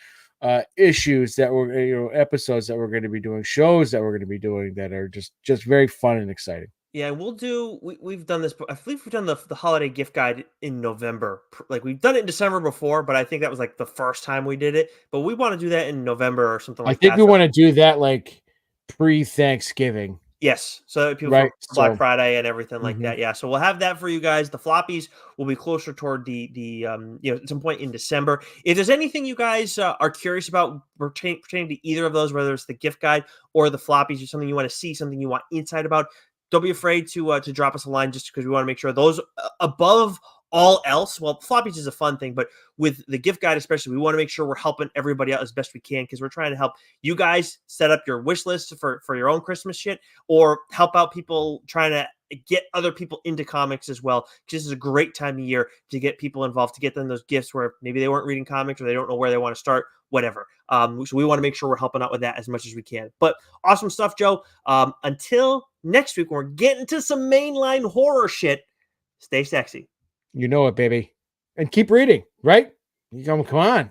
issues that we're episodes that we're going to be doing, shows that we're going to be doing that are just very fun and exciting. Yeah, we'll do. We've done this. I believe we've done the holiday gift guide in November. Like we've done it in December before, but I think that was like the first time we did it. But we want to do that in November or something I like think that. we So want to do that like pre-Thanksgiving, yes, so people right? for Black So Friday and everything like mhm. that. Yeah, so we'll have that for you guys. The floppies will be closer toward at some point in December. If there's anything you guys are curious about pertaining to either of those, whether it's the gift guide or the floppies, or something you want to see, something you want insight about, don't be afraid to drop us a line, just because we want to make sure those above all else. Well, floppies is a fun thing, but with the gift guide especially, we want to make sure we're helping everybody out as best we can, because we're trying to help you guys set up your wish list for your own Christmas shit, or help out people trying to get other people into comics as well, because this is a great time of year to get people involved, to get them those gifts where maybe they weren't reading comics or they don't know where they want to start, whatever. So we want to make sure we're helping out with that as much as we can. But awesome stuff, Joe. Until next week, when we're getting to some mainline horror shit, stay sexy. You know it, baby, and keep reading. Right? Come on.